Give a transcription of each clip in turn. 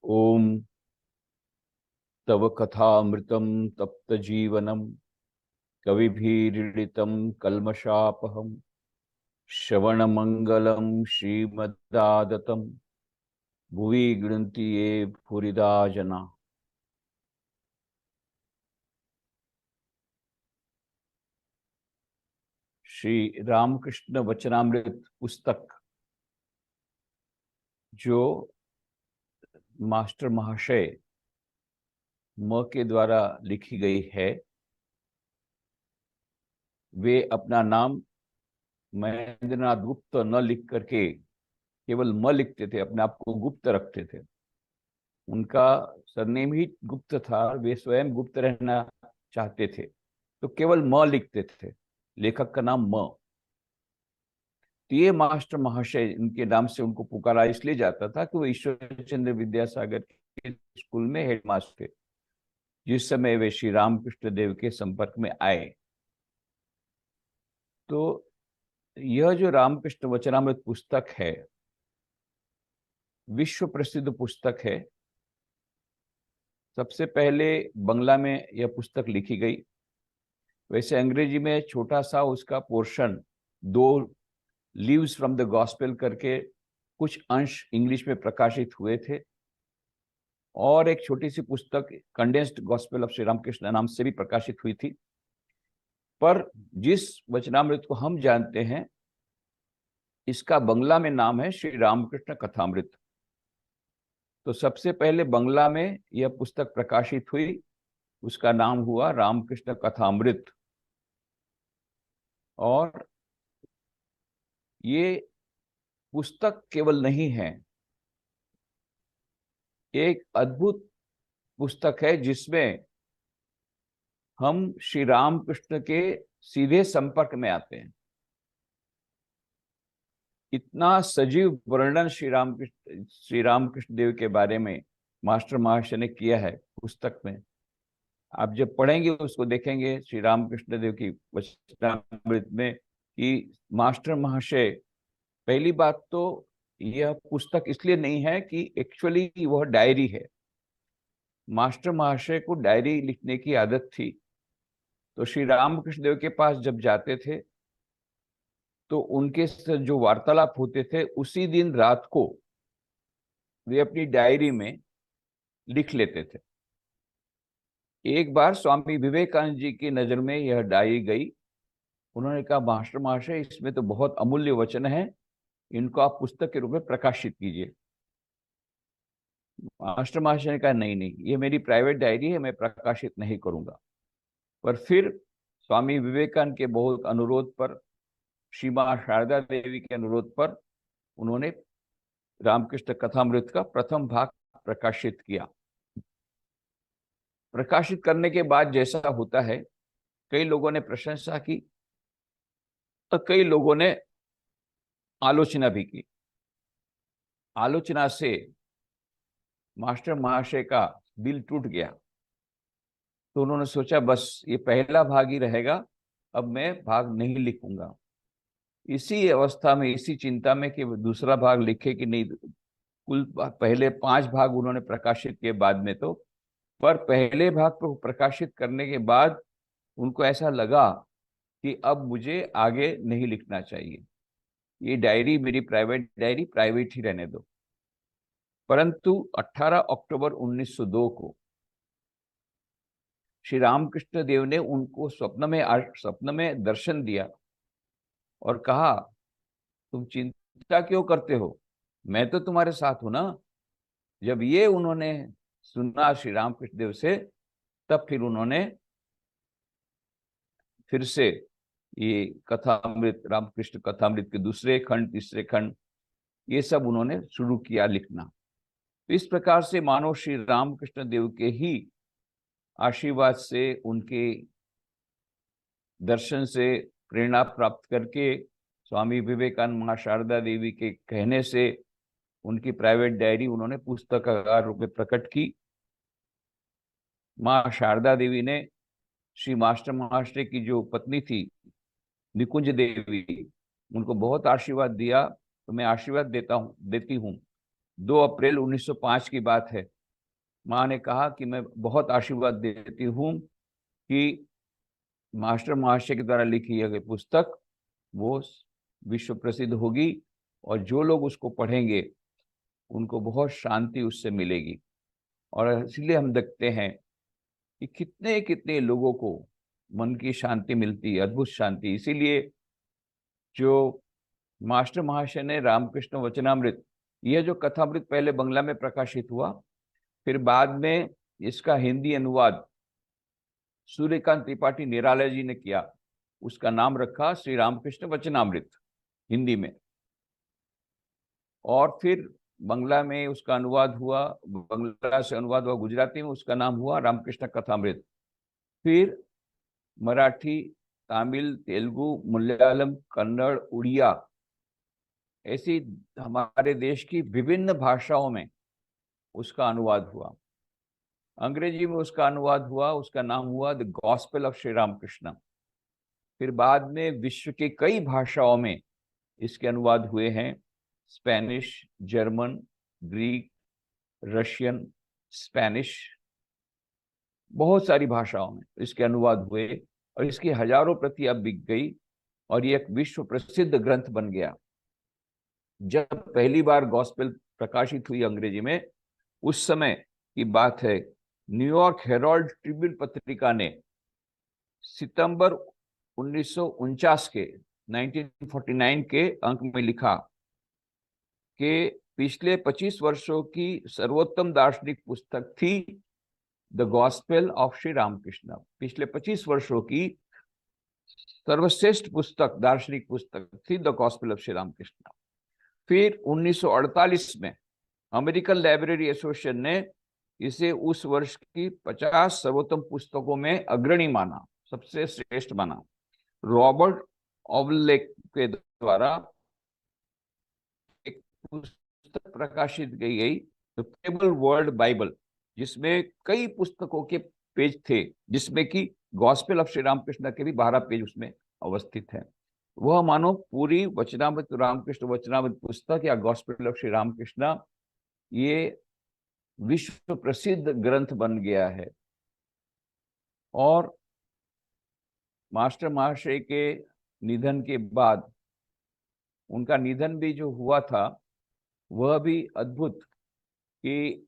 ओम तव कथामृतं तप्त जीवनम कविभिरीडितं कल्मषापहं श्रवणमंगलं श्रीमदादतं भुवि गृह्णन्ति ये भूरिदा जना। श्री रामकृष्ण वचनामृत पुस्तक जो मास्टर महाशय म के द्वारा लिखी गई है, वे अपना नाम महेंद्रनाथ गुप्त न लिख करके केवल म लिखते थे, अपने आप को गुप्त रखते थे। उनका सरनेम ही गुप्त था, वे स्वयं गुप्त रहना चाहते थे, तो केवल म लिखते थे, लेखक का नाम म। तो ये मास्टर महाशय, इनके नाम से उनको पुकारा इसलिए जाता था कि वो ईश्वर चंद्र विद्यासागर के स्कूल में हेडमास्टर थे जिस समय वे श्री रामकृष्ण देव के संपर्क में आए। तो यह जो रामकृष्ण वचनामृत पुस्तक है, विश्व प्रसिद्ध पुस्तक है। सबसे पहले बंगला में यह पुस्तक लिखी गई। वैसे अंग्रेजी में छोटा सा उसका portion, 2 leaves from the gospel करके कुछ अंश इंग्लिश में प्रकाशित हुए थे, और एक छोटी सी पुस्तक condensed gospel of Shri Ramakrishna नाम से भी प्रकाशित हुई थी। पर जिस वचनामृत को हम जानते हैं, इसका बंगला में नाम है श्री रामकृष्ण कथामृत। तो सबसे पहले बंगला में यह पुस्तक प्रकाशित हुई, उसका नाम हुआ रामकृष्ण कथामृत। और ये पुस्तक केवल नहीं है, एक अद्भुत पुस्तक है जिसमें हम श्री रामकृष्ण के सीधे संपर्क में आते हैं। इतना सजीव वर्णन श्री रामकृष्ण देव के बारे में मास्टर महाशय ने किया है पुस्तक में। आप जब पढ़ेंगे, उसको देखेंगे श्री रामकृष्ण देव की वचनामृत में, कि मास्टर महाशय, पहली बात तो यह पुस्तक इसलिए नहीं है कि एक्चुअली वह डायरी है। मास्टर महाशय को डायरी लिखने की आदत थी, तो श्री रामकृष्ण देव के पास जब जाते थे तो उनके साथ जो वार्तालाप होते थे, उसी दिन रात को वे अपनी डायरी में लिख लेते थे। एक बार स्वामी विवेकानंद जी की नजर में यह डायरी गई। उन्होंने कहा, मास्टर महाशय, इसमें तो बहुत अमूल्य वचन है, इनको आप पुस्तक के रूप में प्रकाशित कीजिए। मास्टर महाशय ने कहा, नहीं नहीं, ये मेरी प्राइवेट डायरी है, मैं प्रकाशित नहीं करूंगा। पर फिर स्वामी विवेकानंद के बहुत अनुरोध पर, श्री मां शारदा देवी के अनुरोध पर, उन्होंने रामकृष्ण कथामृत का प्रथम भाग प्रकाशित किया। प्रकाशित करने के बाद जैसा होता है, कई लोगों ने प्रशंसा की और कई लोगों ने आलोचना भी की। आलोचना से मास्टर महाशय का दिल टूट गया, तो उन्होंने सोचा बस ये पहला भाग ही रहेगा, अब मैं भाग नहीं लिखूंगा। इसी अवस्था में, इसी चिंता में कि दूसरा भाग लिखे कि नहीं, कुल पहले 5 भाग उन्होंने प्रकाशित किए बाद में तो, पर पहले भाग को प्रकाशित करने के बाद उनको ऐसा लगा कि अब मुझे आगे नहीं लिखना चाहिए, ये डायरी मेरी प्राइवेट डायरी प्राइवेट ही रहने दो। परंतु 18 अक्टूबर 1902 को श्री रामकृष्ण देव ने उनको स्वप्न में दर्शन दिया और कहा, तुम चिंता क्यों करते हो, मैं तो तुम्हारे साथ हूं ना। जब ये उन्होंने सुना श्री रामकृष्ण देव से, तब फिर उन्होंने फिर से ये कथामृत, रामकृष्ण कथामृत के दूसरे खंड, तीसरे खंड, ये सब उन्होंने शुरू किया लिखना। तो इस प्रकार से मानो श्री रामकृष्ण देव के ही आशीर्वाद से, उनके दर्शन से प्रेरणा प्राप्त करके, स्वामी विवेकानंद, मां शारदा देवी के कहने से उनकी प्राइवेट डायरी उन्होंने पुस्तकाकार रूप में प्रकट की। मां शारदा देवी ने श्री मास्टर महाशय की जो पत्नी थी निकुंज देवी, उनको बहुत आशीर्वाद दिया। तो मैं आशीर्वाद देती हूँ। 2 अप्रैल 1905 की बात है। माँ ने कहा कि मैं बहुत आशीर्वाद देती हूँ कि मास्टर महाशय के द्वारा लिखी यह पुस्तक वो विश्व प्रसिद्ध होगी और जो लोग उसको पढ़ेंगे उनको बहुत शांति उससे मिलेगी। और इसलिए हम देखते हैं कि कितने कितने लोगों को मन की शांति मिलती है, अद्भुत शांति। इसीलिए जो मास्टर महाशय ने रामकृष्ण वचनामृत, यह जो कथामृत पहले बंगला में प्रकाशित हुआ, फिर बाद में इसका हिंदी अनुवाद सूर्यकांत त्रिपाठी निराला जी ने किया, उसका नाम रखा श्री रामकृष्ण वचनामृत हिंदी में। और फिर बंगला में उसका अनुवाद हुआ, बंगला से अनुवाद हुआ गुजराती में, उसका नाम हुआ रामकृष्ण कथामृत। फिर मराठी, तमिल, तेलुगु, मलयालम, कन्नड़, उड़िया, ऐसी हमारे देश की विभिन्न भाषाओं में उसका अनुवाद हुआ। अंग्रेजी में उसका अनुवाद हुआ, उसका नाम हुआ the gospel of Shri Ramakrishna. फिर बाद में विश्व के कई भाषाओं में इसके अनुवाद हुए हैं, Spanish, German, Greek, Russian, Spanish, बहुत सारी भाषाओं में इसके अनुवाद हुए और इसकी हजारों प्रति अब बिक गई और ये एक विश्व प्रसिद्ध ग्रंथ बन गया। जब पहली बार गॉस्पेल प्रकाशित हुई अंग्रेजी में, उस समय की बात है, न्यूयॉर्क हेराल्ड ट्रिब्यून पत्रिका ने सितंबर 1949 के 1949 के अंक में लिखा कि पिछले 25 वर्षों की सर्वोत्तम दार्शनिक पुस्तक थी the gospel of Shri Ramakrishna. पिछले 25 वर्षों की सर्वश्रेष्ठ पुस्तक, दार्शनिक पुस्तक थी the gospel of Shri Ramakrishna. फिर 1948 में अमेरिकन लाइब्रेरी एसोसिएशन ने इसे उस वर्ष की 50 सर्वोत्तम पुस्तकों में अग्रणी माना, सबसे श्रेष्ठ माना। रॉबर्ट ऑवलेक के द्वारा एक पुस्तक प्रकाशित की गई द टेबल वर्ल्ड बाइबल, जिसमें कई पुस्तकों के पेज थे, जिसमें कि गॉस्पेल ऑफ श्री रामकृष्ण के भी 12 पेज उसमें अवस्थित हैं। वह मानो पूरी वचनामृत रामकृष्ण वचनामृत पुस्तक या गॉस्पेल ऑफ श्री रामकृष्ण ये विश्व प्रसिद्ध ग्रंथ बन गया है। और मास्टर महाशय के निधन के बाद, उनका निधन भी जो हुआ था वह भी अद्भुत, कि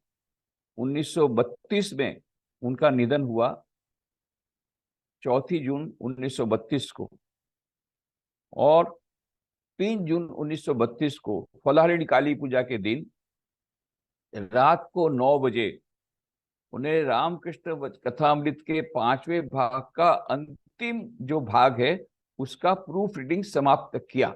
1932 में उनका निधन हुआ, 4 जून 1932 को, और 3 जून 1932 को फलाहारी काली पूजा के दिन रात को 9 बजे उन्हें रामकृष्ण कथामृत के 5वें भाग का अंतिम जो भाग है उसका प्रूफ रीडिंग समाप्त किया।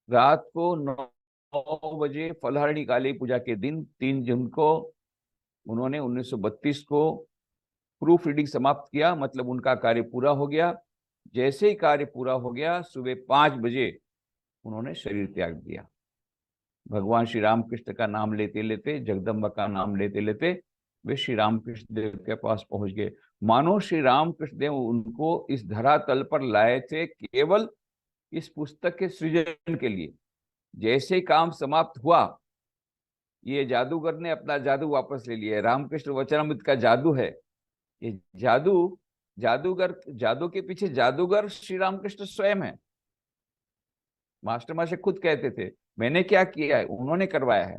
रात को 9 बजे फलाहारी काली पूजा के दिन 3 जून को उन्होंने 1932 को प्रूफ रीडिंग समाप्त किया, मतलब उनका कार्य पूरा हो गया। जैसे ही कार्य पूरा हो गया, सुबह 5 बजे उन्होंने शरीर त्याग दिया। भगवान श्री रामकृष्ण का नाम लेते लेते, जगदम्बा का नाम लेते लेते वे श्री रामकृष्ण देव के पास पहुंच गए। मानो श्री रामकृष्ण देव उनको इस धरातल पर लाए थे केवल इस पुस्तक के सृजन के लिए। जैसे ही काम समाप्त हुआ, ये जादूगर ने अपना जादू वापस ले लिया। रामकृष्ण वचनामृत का जादू है ये, जादूगर, जादू के पीछे जादूगर श्री रामकृष्ण स्वयं है। मास्टर मास्टर खुद कहते थे, मैंने क्या किया है, उन्होंने करवाया है।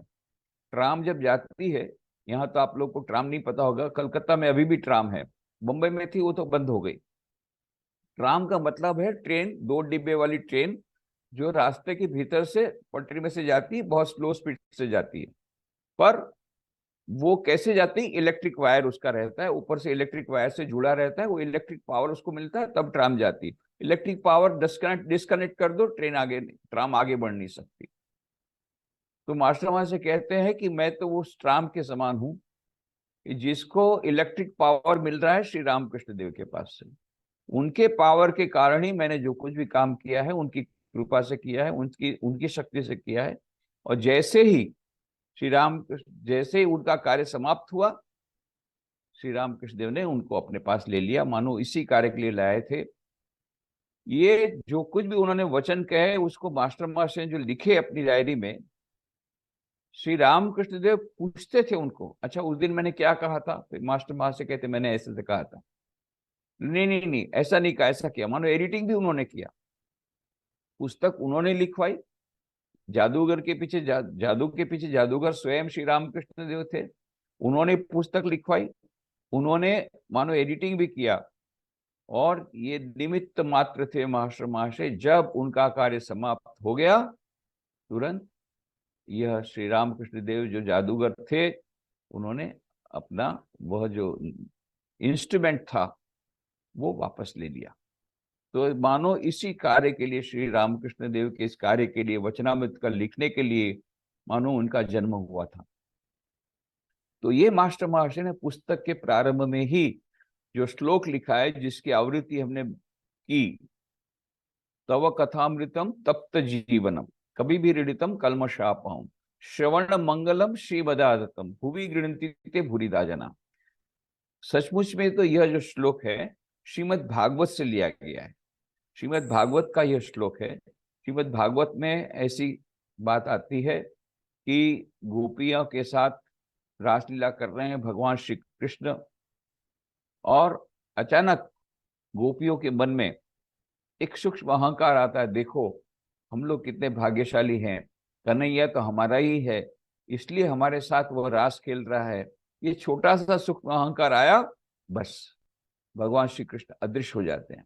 ट्राम जब जाती है, यहाँ तो आप लोग को ट्राम नहीं पता होगा, कलकत्ता में अभी भी ट्राम है, मुंबई में थी वो तो बंद हो गई। ट्राम का मतलब है ट्रेन, 2 डिब्बे वाली ट्रेन जो रास्ते के भीतर से पटरी में से जाती है, बहुत स्लो स्पीड से जाती है। पर वो कैसे जाती है, इलेक्ट्रिक वायर उसका रहता है, ऊपर से इलेक्ट्रिक वायर से जुड़ा रहता है, वो इलेक्ट्रिक पावर उसको मिलता है, तब ट्राम जाती है। इलेक्ट्रिक पावर डिस्कनेक्ट कर दो, ट्राम आगे बढ़ नहीं सकती। तो मास्टर वहां से कहते हैं कि मैं तो उस ट्राम के समान हूं जिसको इलेक्ट्रिक पावर मिल रहा है श्री रामकृष्ण देव के पास से। उनके पावर के कारण ही मैंने जो कुछ भी काम किया है उनकी कृपा से किया है, उनकी शक्ति से किया है। और जैसे ही जैसे ही उनका कार्य समाप्त हुआ, श्री रामकृष्ण देव ने उनको अपने पास ले लिया, मानो इसी कार्य के लिए लाए थे। ये जो कुछ भी उन्होंने वचन कहे उसको मास्टर जो लिखे अपनी डायरी में, श्री रामकृष्ण देव पूछते थे उनको, अच्छा उस दिन मैंने क्या कहा था? फिर मास्टर महाशय कहते मैंने ऐसे से कहा था। नहीं नहीं नहीं, ऐसा नहीं कहा, ऐसा किया। मानो एडिटिंग भी उन्होंने किया, पुस्तक उन्होंने लिखवाई। जादूगर के पीछे जादू के पीछे जादूगर स्वयं श्री रामकृष्ण देव थे। उन्होंने पुस्तक लिखवाई, उन्होंने मानो एडिटिंग भी किया। और ये निमित्त मात्र थे मास्टर महाशय। जब उनका कार्य समाप्त हो गया, तुरंत यह श्री रामकृष्ण देव जो जादूगर थे, उन्होंने अपना वह जो इंस्ट्रूमेंट था वो वापस ले लिया। तो मानो इसी कार्य के लिए, श्री रामकृष्ण देव के इस कार्य के लिए, वचनामृत का लिखने के लिए मानो उनका जन्म हुआ था। तो ये मास्टर महाशय ने पुस्तक के प्रारंभ में ही जो श्लोक लिखा है, जिसकी आवृत्ति हमने की, तव कथामृतम तप्त जीवनम कभी भी ऋणितम कल्मषापहम श्रवण मंगलम श्रीमदादतम भुवि गृणन्ति ते भूरिदा जना। सचमुच में तो यह जो श्लोक है श्रीमद् भागवत से लिया गया है। श्रीमद् भागवत का यह श्लोक है। श्रीमद् भागवत में ऐसी बात आती है कि गोपियों के साथ रासलीला कर रहे हैं भगवान श्री कृष्ण, और अचानक गोपियों के मन में एक सूक्ष्म अहंकार आता है, देखो हम लोग कितने भाग्यशाली हैं, कन्हैया तो हमारा ही है, इसलिए हमारे साथ वो रास खेल रहा है। ये छोटा सा सूक्ष्म अहंकार आया, बस भगवान श्री कृष्ण अदृश्य हो जाते हैं।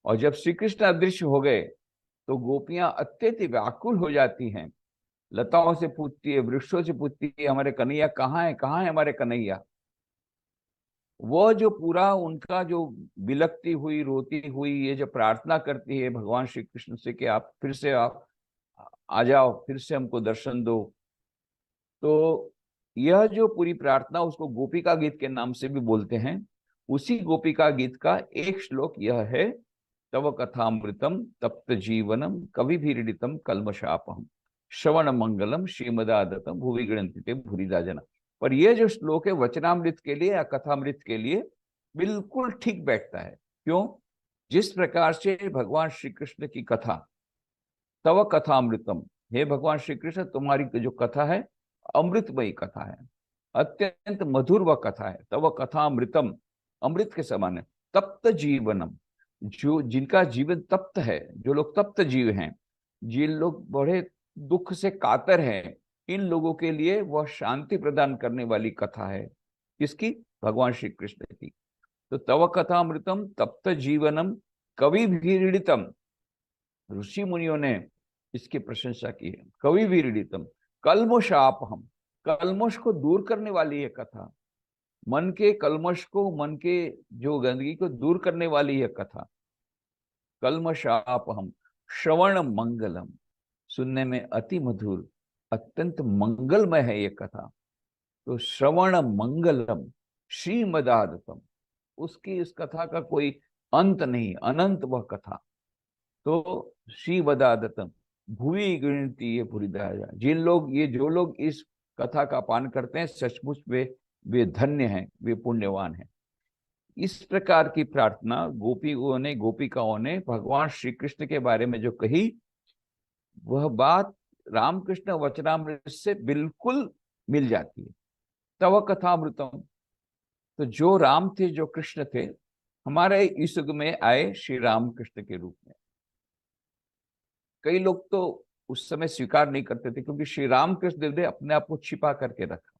और जब श्री कृष्ण अदृश्य हो गए तो गोपियां अत्यधिक व्याकुल हो जाती हैं, लताओं से पूछती है, वृक्षों से पूछती है, हमारे कन्हैया कहाँ है, कहाँ है हमारे कन्हैया। वो जो पूरा उनका जो बिलकती हुई, रोती हुई ये जो प्रार्थना करती है भगवान श्री कृष्ण से कि आप फिर से आप आ जाओ, फिर से हमको दर्शन दो। तो यह जो पूरी प्रार्थना, उसको गोपिका गीत के नाम से भी बोलते हैं। उसी गोपिका गीत का एक श्लोक यह है, तव कथामृतम तप्त जीवनम कवि भी ऋडितम कल्मषापहम श्रवण मंगलम श्रीमदादतम भुवि गृणन्ति भूरिदा जना। पर यह जो श्लोक है वचनामृत के लिए या कथामृत के लिए बिल्कुल ठीक बैठता है। क्यों? जिस प्रकार से भगवान श्री कृष्ण की कथा, तव कथामृतम, हे भगवान श्री कृष्ण तुम्हारी जो कथा है अमृतमयी कथा है, अत्यंत मधुर वह कथा है। तव कथामृतम, अमृत के समान है। तप्त जीवनम, जो जिनका जीवन तप्त है, जो लोग तप्त जीव हैं, जिन लोग बड़े दुख से कातर हैं, इन लोगों के लिए वह शांति प्रदान करने वाली कथा है। किसकी? भगवान श्री कृष्ण की। तो तव कथामृतम तप्त जीवनम कवि भीड़ितम, ऋषि मुनियों ने इसकी प्रशंसा की है। कवि भीड़ितम कल्मषापहम, कल्मष को दूर करने वाली है कथा, मन के कल्मष को, मन के जो गंदगी को दूर करने वाली है कथा। कल्मषापहम श्रवण मंगलम, सुनने में अति मधुर, अत्यंत मंगलमय है ये कथा। तो श्रवण मंगलम श्रीमदादतम, उसकी इस कथा का कोई अंत नहीं, अनंत वह कथा। तो श्रीमदादतम भुवि गृणन्ति ये भूरिदा जना। जिन लोग, ये जो लोग इस कथा का पान करते हैं, सचमुच वे धन्य हैं, वे पुण्यवान हैं। इस प्रकार की प्रार्थना गोपियों ने, गोपिकाओं ने भगवान श्री कृष्ण के बारे में जो कही, वह बात रामकृष्ण वचनामृत से बिल्कुल मिल जाती है। तव कथामृतम, तो जो राम थे, जो कृष्ण थे, हमारे इस युग में आए श्री रामकृष्ण के रूप में। कई लोग तो उस समय स्वीकार नहीं करते थे, क्योंकि श्री रामकृष्ण देव ने अपने आप को छिपा करके रखा।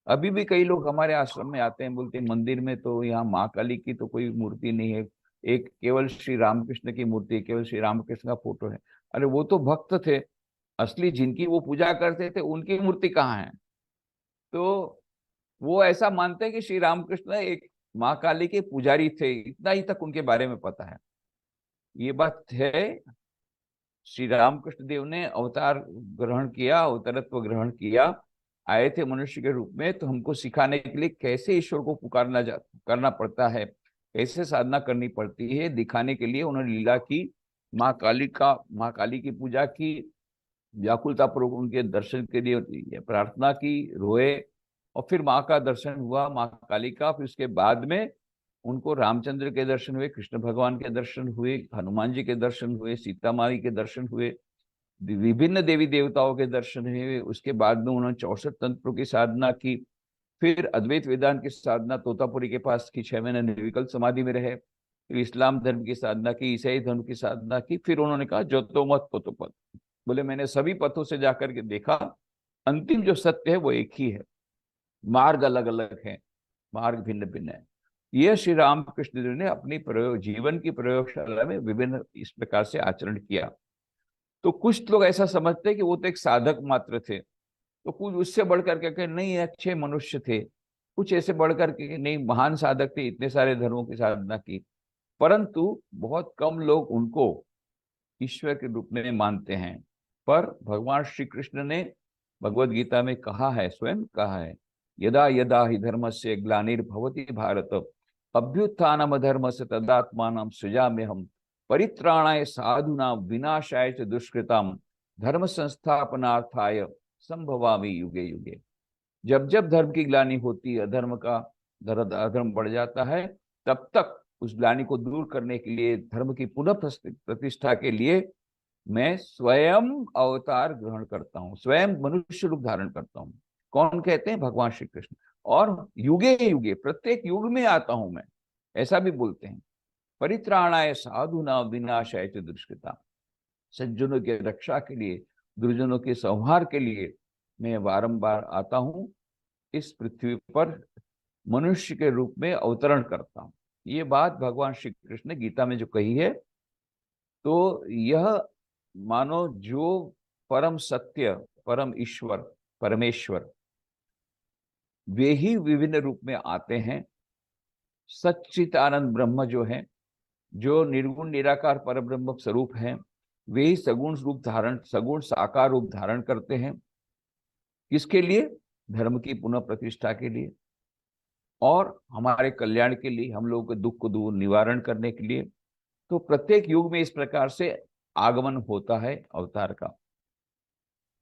अभी भी कई लोग हमारे आश्रम में आते हैं, बोलते हैं मंदिर में तो यहाँ माँ काली की तो कोई मूर्ति नहीं है, एक केवल श्री रामकृष्ण की मूर्ति है, केवल श्री रामकृष्ण का फोटो है। अरे वो तो भक्त थे, असली जिनकी वो पूजा करते थे उनकी मूर्ति कहाँ है? तो वो ऐसा मानते हैं कि श्री रामकृष्ण एक माँ काली के पुजारी थे, इतना ही तक उनके बारे में पता है। ये बात है, श्री रामकृष्ण देव ने अवतार ग्रहण किया, अवतारत्व ग्रहण किया, आए थे मनुष्य के रूप में, तो हमको सिखाने के लिए कैसे ईश्वर को करना पड़ता है, कैसे साधना करनी पड़ती है, दिखाने के लिए उन्होंने लीला की। माँ काली की पूजा की, व्याकुलता पूर्वक उनके दर्शन के लिए प्रार्थना की, रोए, और फिर माँ का दर्शन हुआ, माँ काली का। फिर उसके बाद में उनको रामचंद्र के दर्शन हुए, कृष्ण भगवान के दर्शन हुए, हनुमान जी के दर्शन हुए, सीता माई के दर्शन हुए। विभिन्न देवी देवताओं के दर्शन हुए। उसके बाद में उन्होंने 64 तंत्रों की साधना की। फिर अद्वैत वेदांत की साधना तोतापुरी के पास की, 6 महीने निर्विकल्प समाधि में रहे। फिर इस्लाम धर्म की साधना की, ईसाई धर्म की साधना की। फिर उन्होंने कहा जो तो मत को तो पथ। बोले मैंने सभी पथों से जाकर के देखा, अंतिम जो सत्य है वो एक ही है, मार्ग अलग अलग है, मार्ग भिन्न भिन्न है। यह श्री रामकृष्ण देव ने अपनी प्रयोग जीवन की प्रयोगशाला में विभिन्न इस प्रकार से आचरण किया। तो कुछ लोग ऐसा समझते हैं कि वो तो एक साधक मात्र थे, तो कुछ उससे बढ़कर के नहीं अच्छे मनुष्य थे, कुछ ऐसे बढ़कर के नहीं महान साधक थे, इतने सारे धर्मों की साधना की। परंतु बहुत कम लोग उनको ईश्वर के रूप में मानते हैं। पर भगवान श्री कृष्ण ने भगवत गीता में कहा है, स्वयं कहा है, यदा यदा ही धर्मस्य ग्लानिर्भवति भारत अभ्युत्थानम धर्मस्य तदात्मानं सृजाम्यहम् परित्राणाय साधूनां विनाशाय च दुष्कृतां धर्म संस्थापनार्थाय संभवामि युगे युगे। जब जब धर्म की ग्लानि होती है, अधर्म का अधर्म बढ़ जाता है, तब तक उस ग्लानि को दूर करने के लिए, धर्म की पुनः प्रतिष्ठा के लिए मैं स्वयं अवतार ग्रहण करता हूँ, स्वयं मनुष्य रूप धारण करता हूँ। कौन कहते हैं? भगवान श्री कृष्ण। और युगे युगे, प्रत्येक युग में आता हूं मैं, ऐसा भी बोलते हैं। परित्राणाय साधुना विनाशाय च दुष्कृता, सज्जनों की रक्षा के लिए, दुर्जनों के संहार के लिए मैं बारंबार आता हूं, इस पृथ्वी पर मनुष्य के रूप में अवतरण करता हूं। ये बात भगवान श्री कृष्ण ने गीता में जो कही है, तो यह मानो जो परम सत्य, परम ईश्वर, परमेश्वर, वे ही विभिन्न रूप में आते हैं। सच्चित आनंद ब्रह्म जो है, जो निर्गुण निराकार पर ब्रह्म स्वरूप है, वे ही सगुण रूप धारण, सगुण साकार रूप धारण करते हैं। किसके लिए? धर्म की पुनः प्रतिष्ठा के लिए और हमारे कल्याण के लिए, हम लोगों के दुख को दूर निवारण करने के लिए। तो प्रत्येक युग में इस प्रकार से आगमन होता है अवतार का।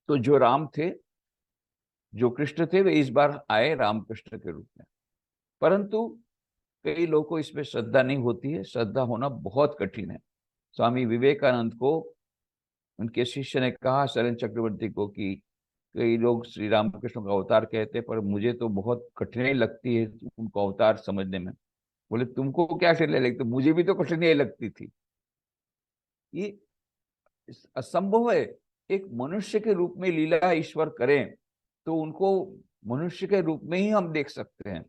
तो जो राम थे, जो कृष्ण थे, वे इस बार आए रामकृष्ण के रूप में। परंतु कई लोगों को इसमें श्रद्धा नहीं होती है, श्रद्धा होना बहुत कठिन है। स्वामी विवेकानंद को उनके शिष्य ने कहा, शरण चक्रवर्ती को, कि कई लोग श्री रामकृष्ण का अवतार कहते हैं, पर मुझे तो बहुत कठिनाई लगती है उनको अवतार समझने में। बोले तुमको क्या कठिनाई लगती? तो मुझे भी तो कठिनाई लगती थी। ये असंभव है। एक मनुष्य के रूप में लीला ईश्वर करें तो उनको मनुष्य के रूप में ही हम देख सकते हैं,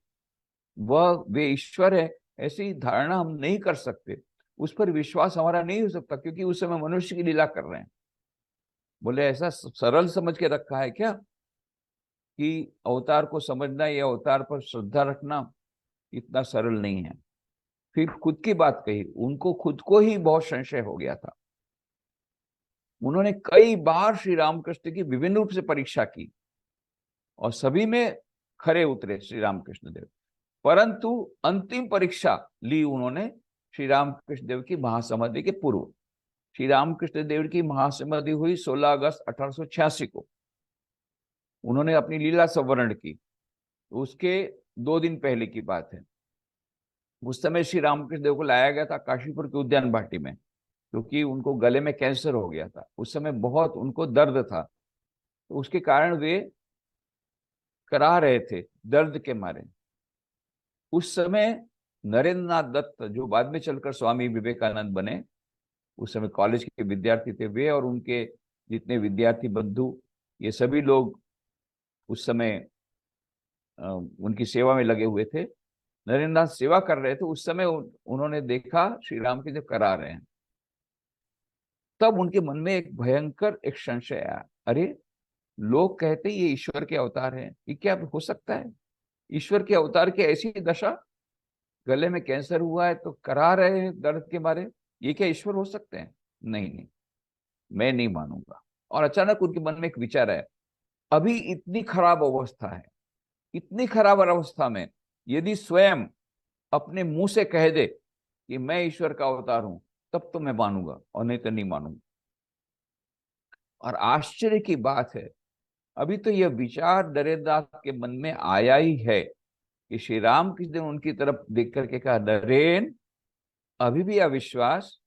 वह वे ईश्वर है ऐसी धारणा हम नहीं कर सकते, उस पर विश्वास हमारा नहीं हो सकता, क्योंकि उस समय मनुष्य की लीला कर रहे हैं। बोले ऐसा सरल समझ के रखा है क्या कि अवतार को समझना या अवतार पर श्रद्धा रखना इतना सरल नहीं है। फिर खुद की बात कही, उनको खुद को ही बहुत संशय हो गया था। उन्होंने कई बार श्री रामकृष्ण की विभिन्न रूप से परीक्षा की और सभी में खरे उतरे श्री रामकृष्ण देव। परंतु अंतिम परीक्षा ली उन्होंने श्री रामकृष्ण देव की महासमाधि के पूर्व। श्री रामकृष्ण देव की महासमाधि हुई 16 अगस्त 1886 को। उन्होंने अपनी लीला संवरण की, उसके 2 दिन पहले की बात है। उस समय श्री रामकृष्ण देव को लाया गया था काशीपुर के उद्यान भाटी में, क्योंकि उनको गले में कैंसर हो गया था। उस समय बहुत उनको दर्द था, तो उसके कारण वे करा रहे थे दर्द के मारे। उस समय नरेंद्र नाथ दत्त, जो बाद में चलकर स्वामी विवेकानंद बने, उस समय कॉलेज के विद्यार्थी थे, वे और उनके जितने विद्यार्थी बंधु, ये सभी लोग उस समय उनकी सेवा में लगे हुए थे। नरेंद्र नाथ सेवा कर रहे थे, उस समय उन्होंने देखा श्री राम के जब करा रहे हैं, तब उनके मन में एक भयंकर एक संशय आया, अरे लोग कहते ये ईश्वर के अवतार हैं, ये क्या हो सकता है? ईश्वर के अवतार की ऐसी दशा, गले में कैंसर हुआ है तो करा रहे हैं दर्द के मारे, ये क्या ईश्वर हो सकते हैं? नहीं नहीं, मैं नहीं मानूंगा। और अचानक उनके मन में एक विचार है, अभी इतनी खराब अवस्था है, इतनी खराब अवस्था में यदि स्वयं अपने मुंह से कह दे कि मैं ईश्वर का अवतार हूं, तब तो मैं मानूंगा, और नहीं तो नहीं मानूंगा। और आश्चर्य की बात है, अभी तो यह विचार नरेंद्र के मन में आया ही है कि श्री राम किस दिन उनकी तरफ देख करके कहा, नरेन अभी भी अविश्वास,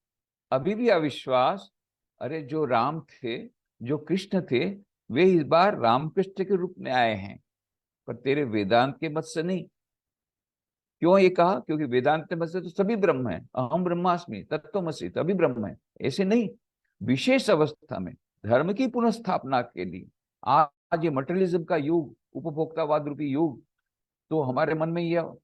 अभी भी अविश्वास। अरे जो राम थे जो कृष्ण थे वे इस बार रामकृष्ण के रूप में आए हैं, पर तेरे वेदांत के मत से नहीं। क्यों ये कहा? क्योंकि वेदांत के मत से तो सभी ब्रह्म है, अहम ब्रह्मास्मि तत्त्वमसि, तभी ब्रह्म है। ऐसे नहीं, विशेष अवस्था में धर्म की पुनः के लिए आज ये मटेरियलिज्म का युग, उपभोक्तावाद रूपी युग, तो हमारे मन में यह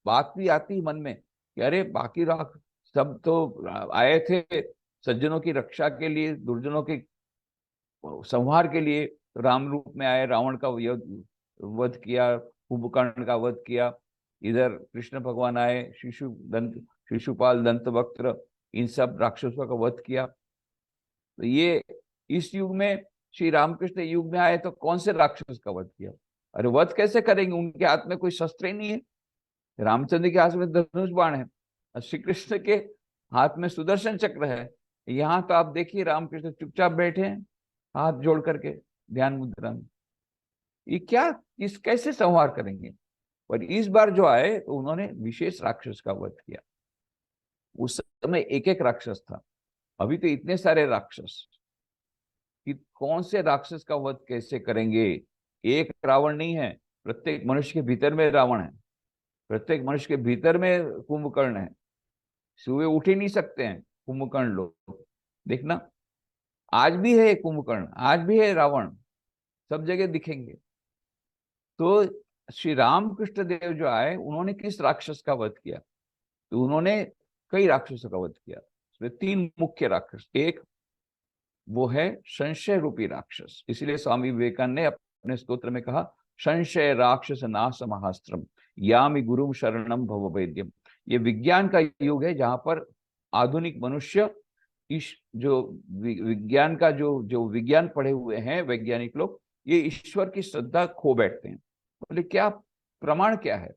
बात भी आती मन में कि अरे बाकी राख सब तो आए थे सज्जनों की रक्षा के लिए, दुर्जनों के संहार के लिए, तो राम रूप में आए, रावण का वध किया, कुंभकर्ण का वध किया। इधर कृष्ण भगवान आए, शिशुपाल, दंत वक्त्र, इन सब राक्षसों का वध किया। तो ये इस युग में श्री रामकृष्ण युग में आए तो कौन से राक्षस का वध किया? अरे वध कैसे करेंगे? उनके हाथ में कोई शस्त्र ही नहीं है। रामचंद्र के हाथ में धनुष बाण है और श्री कृष्ण के हाथ में सुदर्शन चक्र है। यहाँ तो आप देखिए रामकृष्ण चुपचाप बैठे हैं हाथ जोड़ करके ध्यान मुद्रा में। ये क्या, इस कैसे संहार करेंगे? पर इस बार जो आए तो उन्होंने विशेष राक्षस का वध किया। उस समय एक एक राक्षस था, अभी तो इतने सारे राक्षस कि कौन से राक्षस का वध कैसे करेंगे? एक रावण नहीं है, प्रत्येक मनुष्य के भीतर में रावण है, प्रत्येक मनुष्य के भीतर में कुंभकर्ण है। सुबह उठ ही नहीं सकते हैं कुंभकर्ण लोग, देखना आज भी है कुंभकर्ण, आज भी है रावण, सब जगह दिखेंगे। तो श्री रामकृष्ण देव जो आए उन्होंने किस राक्षस का वध किया? तो उन्होंने कई राक्षसों का वध किया। उसमें तीन मुख्य राक्षस, एक वो है संशय रूपी राक्षस। इसलिए स्वामी विवेकानंद ने अपने स्तोत्र में कहा, संशय राक्षस नाश महास्त्रम यामि गुरुम शरणम भव वैद्यम। ये विज्ञान का युग है जहां पर आधुनिक मनुष्य इस जो विज्ञान का जो विज्ञान पढ़े हुए हैं वैज्ञानिक लोग, ये ईश्वर की श्रद्धा खो बैठते हैं। बोले क्या प्रमाण क्या है?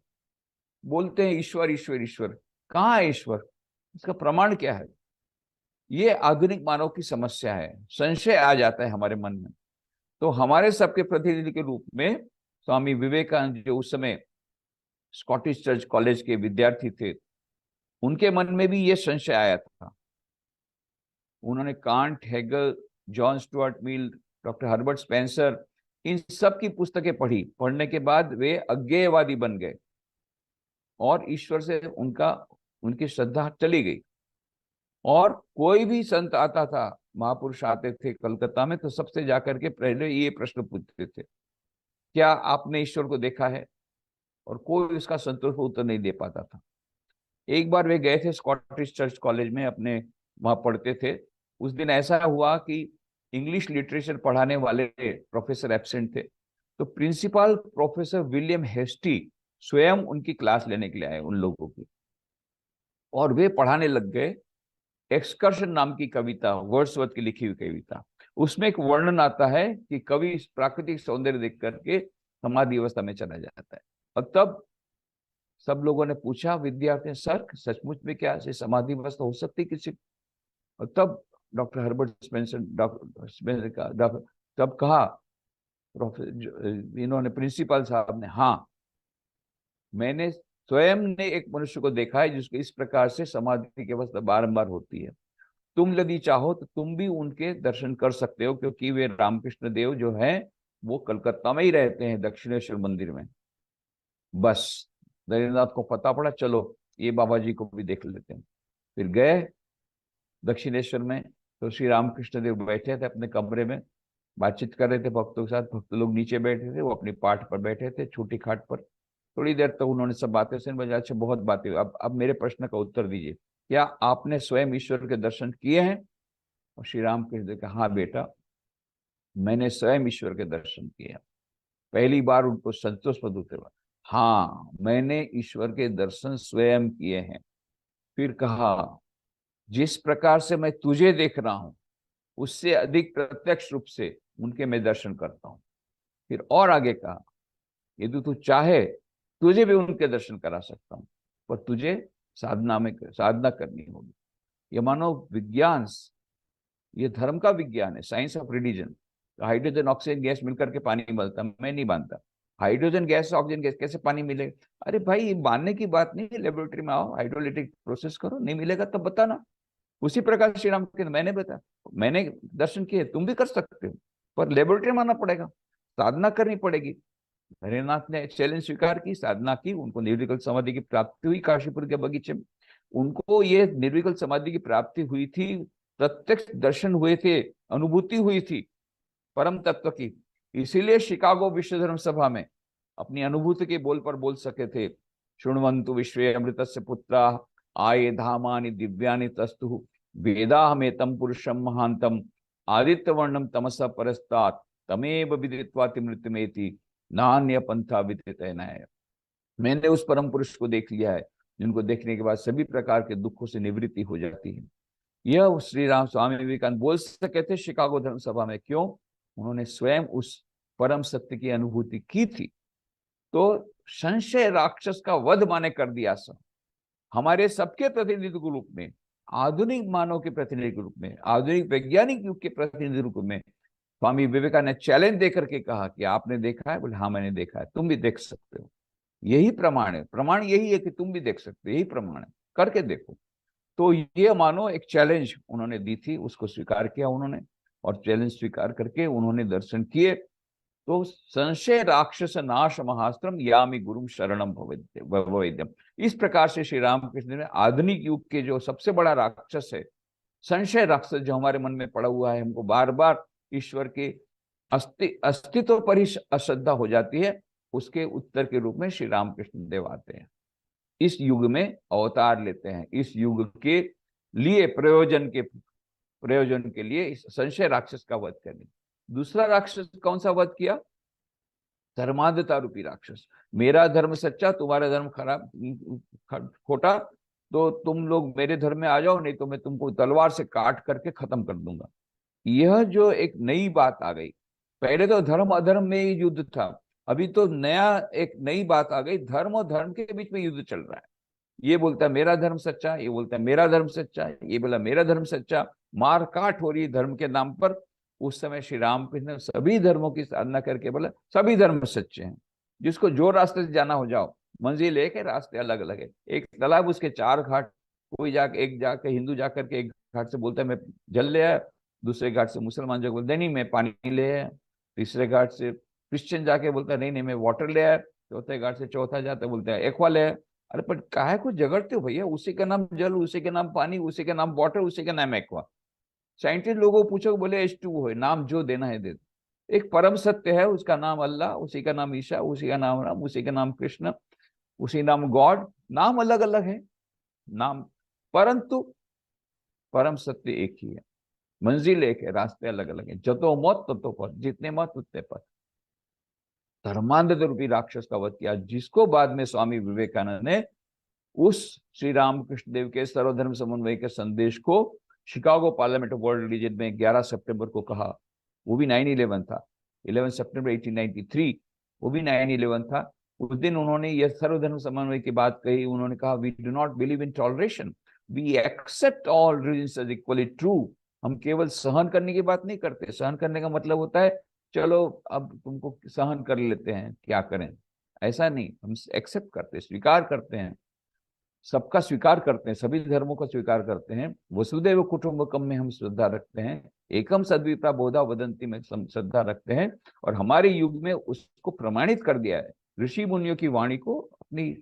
बोलते हैं ईश्वर ईश्वर ईश्वर, कहाँ है ईश्वर? इसका प्रमाण क्या है? ये आधुनिक मानव की समस्या है, संशय आ जाता है हमारे मन में। तो हमारे सबके प्रतिनिधि के रूप में स्वामी विवेकानंद जो उस समय स्कॉटिश चर्च कॉलेज के विद्यार्थी थे, उनके मन में भी ये संशय आया था। उन्होंने Kant, Hegel, John Stuart Mill, doctor Herbert Spencer, इन सब की पुस्तकें पढ़ी। पढ़ने के बाद वे अज्ञेयवादी बन गए और ईश्वर से उनकी श्रद्धा चली गई। और कोई भी संत आता था, महापुरुष आते थे कलकत्ता में, तो सबसे जाकर के पहले ये प्रश्न पूछते थे, क्या आपने ईश्वर को देखा है? और कोई उसका संतोष उत्तर नहीं दे पाता था। एक बार वे गए थे स्कॉटिश चर्च कॉलेज में, अपने वहां पढ़ते थे। उस दिन ऐसा हुआ कि इंग्लिश लिटरेचर पढ़ाने वाले प्रोफेसर एब्सेंट थे, तो प्रिंसिपल प्रोफेसर विलियम हेस्टी स्वयं उनकी क्लास लेने के लिए आए उन लोगों की, और वे पढ़ाने लग गए एक्सकर्शन नाम की कविता, वर्ड्सवर्थ की लिखी हुई कविता। उसमें एक वर्णन आता है कि कवि प्राकृतिक सौंदर्य देख करके समाधि अवस्था में चला जाता है। और तब सब लोगों ने पूछा, विद्यार्थी, सर सचमुच में क्या ऐसी समाधि अवस्था हो सकती किसी? और तब डॉक्टर हर्बर्ट स्पेंसर तब कहा, इन्होंने प्रिंसिपल साहब ने, हाँ मैंने स्वयं ने एक मनुष्य को देखा है जिसको इस प्रकार से समाधि की अवस्था बारंबार होती है। तुम यदि चाहो तो तुम भी उनके दर्शन कर सकते हो, क्योंकि वे रामकृष्ण देव जो हैं वो कलकत्ता में ही रहते हैं, दक्षिणेश्वर मंदिर में। बस नरेंद्रनाथ को पता पड़ा, चलो ये बाबा जी को भी देख लेते हैं। फिर गए दक्षिणेश्वर में, तो श्री रामकृष्ण देव बैठे थे अपने कमरे में, बातचीत कर रहे थे भक्तों के साथ। भक्त लोग नीचे बैठे थे, वो अपनी पाठ पर बैठे थे, छोटी खाट पर। थोड़ी देर तक उन्होंने सब बातें सुन, बजा अच्छा बहुत बातें, अब मेरे प्रश्न का उत्तर दीजिए, क्या आपने स्वयं ईश्वर के दर्शन किए हैं? और श्री रामकृष्ण देव कहा, हाँ बेटा मैंने स्वयं ईश्वर के दर्शन किए हैं। पहली बार उनको संतोष पद हुआ, हाँ मैंने ईश्वर के दर्शन स्वयं किए हैं। फिर कहा, जिस प्रकार से मैं तुझे देख रहा हूं उससे अधिक प्रत्यक्ष रूप से उनके मैं दर्शन करता हूं। फिर और आगे कहा, यदि तू चाहे तुझे भी उनके दर्शन करा सकता हूं, पर तुझे साधना करनी होगी। ये मानो विज्ञान, ये धर्म का विज्ञान है, science of religion. Hydrogen oxygen gas मिलकर के पानी बनता, मैं नहीं मानता। हाइड्रोजन गैस ऑक्सीजन गैस कैसे पानी मिलेगा? अरे भाई ये मानने की बात नहीं है, लेबोरेटरी में आओ हाइड्रोलिटिक प्रोसेस करो, नहीं मिलेगा तब बताना। उसी प्रकार श्री राम के मैंने बताया, मैंने दर्शन किए, तुम भी कर सकते हो, पर लेबोरेटरी में आना पड़ेगा, साधना करनी पड़ेगी। हरिनाथ ने चैलेंज स्वीकार की, साधना की, उनको निर्विकल्प समाधि की प्राप्ति हुई काशीपुर के बगीचे में। उनको ये निर्विकल्प समाधि की प्राप्ति हुई थी, प्रत्यक्ष दर्शन हुए थे, अनुभूति हुई थी परम तत्व की। इसीलिए शिकागो विश्व धर्म सभा में अपनी अनुभूति के बोल पर बोल सके थे, शृण्वन्तु विश्वे अमृतस्य पुत्रा आये धामानि दिव्यानि तस्तु वेदा हमेतम पुरुषम महांतम आदित्य वर्णम तमसा परस्तात् तमेव विदित्वा मृत्युमेति नान्य पंथा विदित है। मैंने उस परम पुरुष को देख लिया है, जिनको देखने के बाद सभी प्रकार के दुखों से निवृत्ति हो जाती है। यह श्री राम स्वामी विवेकानंद बोल सके थे शिकागो धर्म सभा में। क्यों? उन्होंने स्वयं उस परम सत्य की अनुभूति की थी। तो संशय राक्षस का वध माने कर दिया सब। हमारे सबके प्रतिनिधि के रूप में, आधुनिक मानव के प्रतिनिधि के रूप में, आधुनिक वैज्ञानिक युग के प्रतिनिधि रूप में स्वामी विवेकानंद ने चैलेंज देकर के कहा कि आपने देखा है? बोले हाँ मैंने देखा है, तुम भी देख सकते हो। यही प्रमाण है, प्रमाण यही है कि तुम भी देख सकते हो, यही प्रमाण है, करके देखो। तो ये मानो एक चैलेंज उन्होंने दी थी, उसको स्वीकार किया उन्होंने, और चैलेंज स्वीकार करके उन्होंने दर्शन किए। तो संशय राक्षस नाश महास्त्रम यामि गुरुम शरणम भवेद्यम। इस प्रकार से श्री रामकृष्ण ने आधुनिक युग के जो सबसे बड़ा राक्षस है, संशय राक्षस, जो हमारे मन में पड़ा हुआ है, हमको बार बार ईश्वर के अस्तित्व पर ही अश्रद्धा हो जाती है, उसके उत्तर के रूप में श्री रामकृष्ण देव आते हैं, इस युग में अवतार लेते हैं, इस युग के लिए प्रयोजन के लिए इस संशय राक्षस का वध करने। दूसरा राक्षस कौन सा वध किया? धर्मांधता रूपी राक्षस। मेरा धर्म सच्चा, तुम्हारा धर्म खराब खोटा, तो तुम लोग मेरे धर्म में आ जाओ, नहीं तो मैं तुमको तलवार से काट करके खत्म कर दूंगा। यह जो एक नई बात आ गई, पहले तो धर्म अधर्म में ही युद्ध था, अभी तो नया एक नई बात आ गई, धर्म और धर्म के बीच में युद्ध चल रहा है। ये बोलता है मेरा धर्म सच्चा, ये बोलता है मेरा धर्म सच्चा, ये बोला मेरा धर्म सच्चा, मार काट हो रही है धर्म के नाम पर। उस समय श्री रामकृष्ण ने सभी धर्मों की साधना करके बोला सभी धर्म सच्चे हैं, जिसको जो रास्ते से जाना हो जाओ, मंजिल एक है, रास्ते अलग अलग है। एक तालाब, उसके 4 घाट, कोई जाके एक जाके हिंदू जाकर के एक घाट से बोलता है मैं जल ले आया, दूसरे घाट से मुसलमान जाकर बोलते नहीं मैं पानी ले आया, तीसरे घाट से क्रिश्चियन जाके बोलता है नहीं नहीं मैं वाटर ले आया, चौथे घाट से चौथा जाता बोलता है एक्वा ले आया। अरे पर काहे को झगड़ते हो भैया? उसी का नाम जल, उसी के नाम पानी, उसी का नाम वाटर, उसी का नाम एक्वा। साइंटिस्ट लोगों को पूछो, बोले H2O है, नाम जो देना है दे दो। एक परम सत्य है, उसका नाम अल्लाह, उसी का नाम ईसा, उसी का नाम राम, उसी का नाम कृष्ण, उसी नाम गॉड। नाम अलग अलग है नाम, परंतु परम सत्य एक ही है, मंजिल एक है, रास्ते अलग अलग है। जतो मत ततो पथ, जितने मत उतने पथ। धर्मांध रूपी राक्षस का वध किया, जिसको बाद में स्वामी विवेकानंद ने उस श्री रामकृष्ण देव के सर्वधर्म समन्वय के संदेश को Chicago parliament of world religion में 11 सितंबर को कहा। वो भी 9/11 था, 11 सितंबर 1893, वो भी 9/11 था। उस दिन उन्होंने यह सर्वधर्म समन्वय की बात कही। उन्होंने कहा we do not believe in toleration, we accept all religions as equally true. हम केवल सहन करने की बात नहीं करते। सहन करने का मतलब होता है चलो अब तुमको सहन कर लेते हैं, क्या करें, ऐसा नहीं। हम एक्सेप्ट करते, स्वीकार करते हैं, सबका स्वीकार करते हैं, सभी धर्मों का स्वीकार करते हैं। वसुदैव कुटुंबकम में हम श्रद्धा रखते हैं, एकम सद्विप्रा बोधा वदंती में श्रद्धा रखते हैं। और हमारे युग में उसको प्रमाणित कर दिया है, ऋषि मुनियों की वाणी को अपनी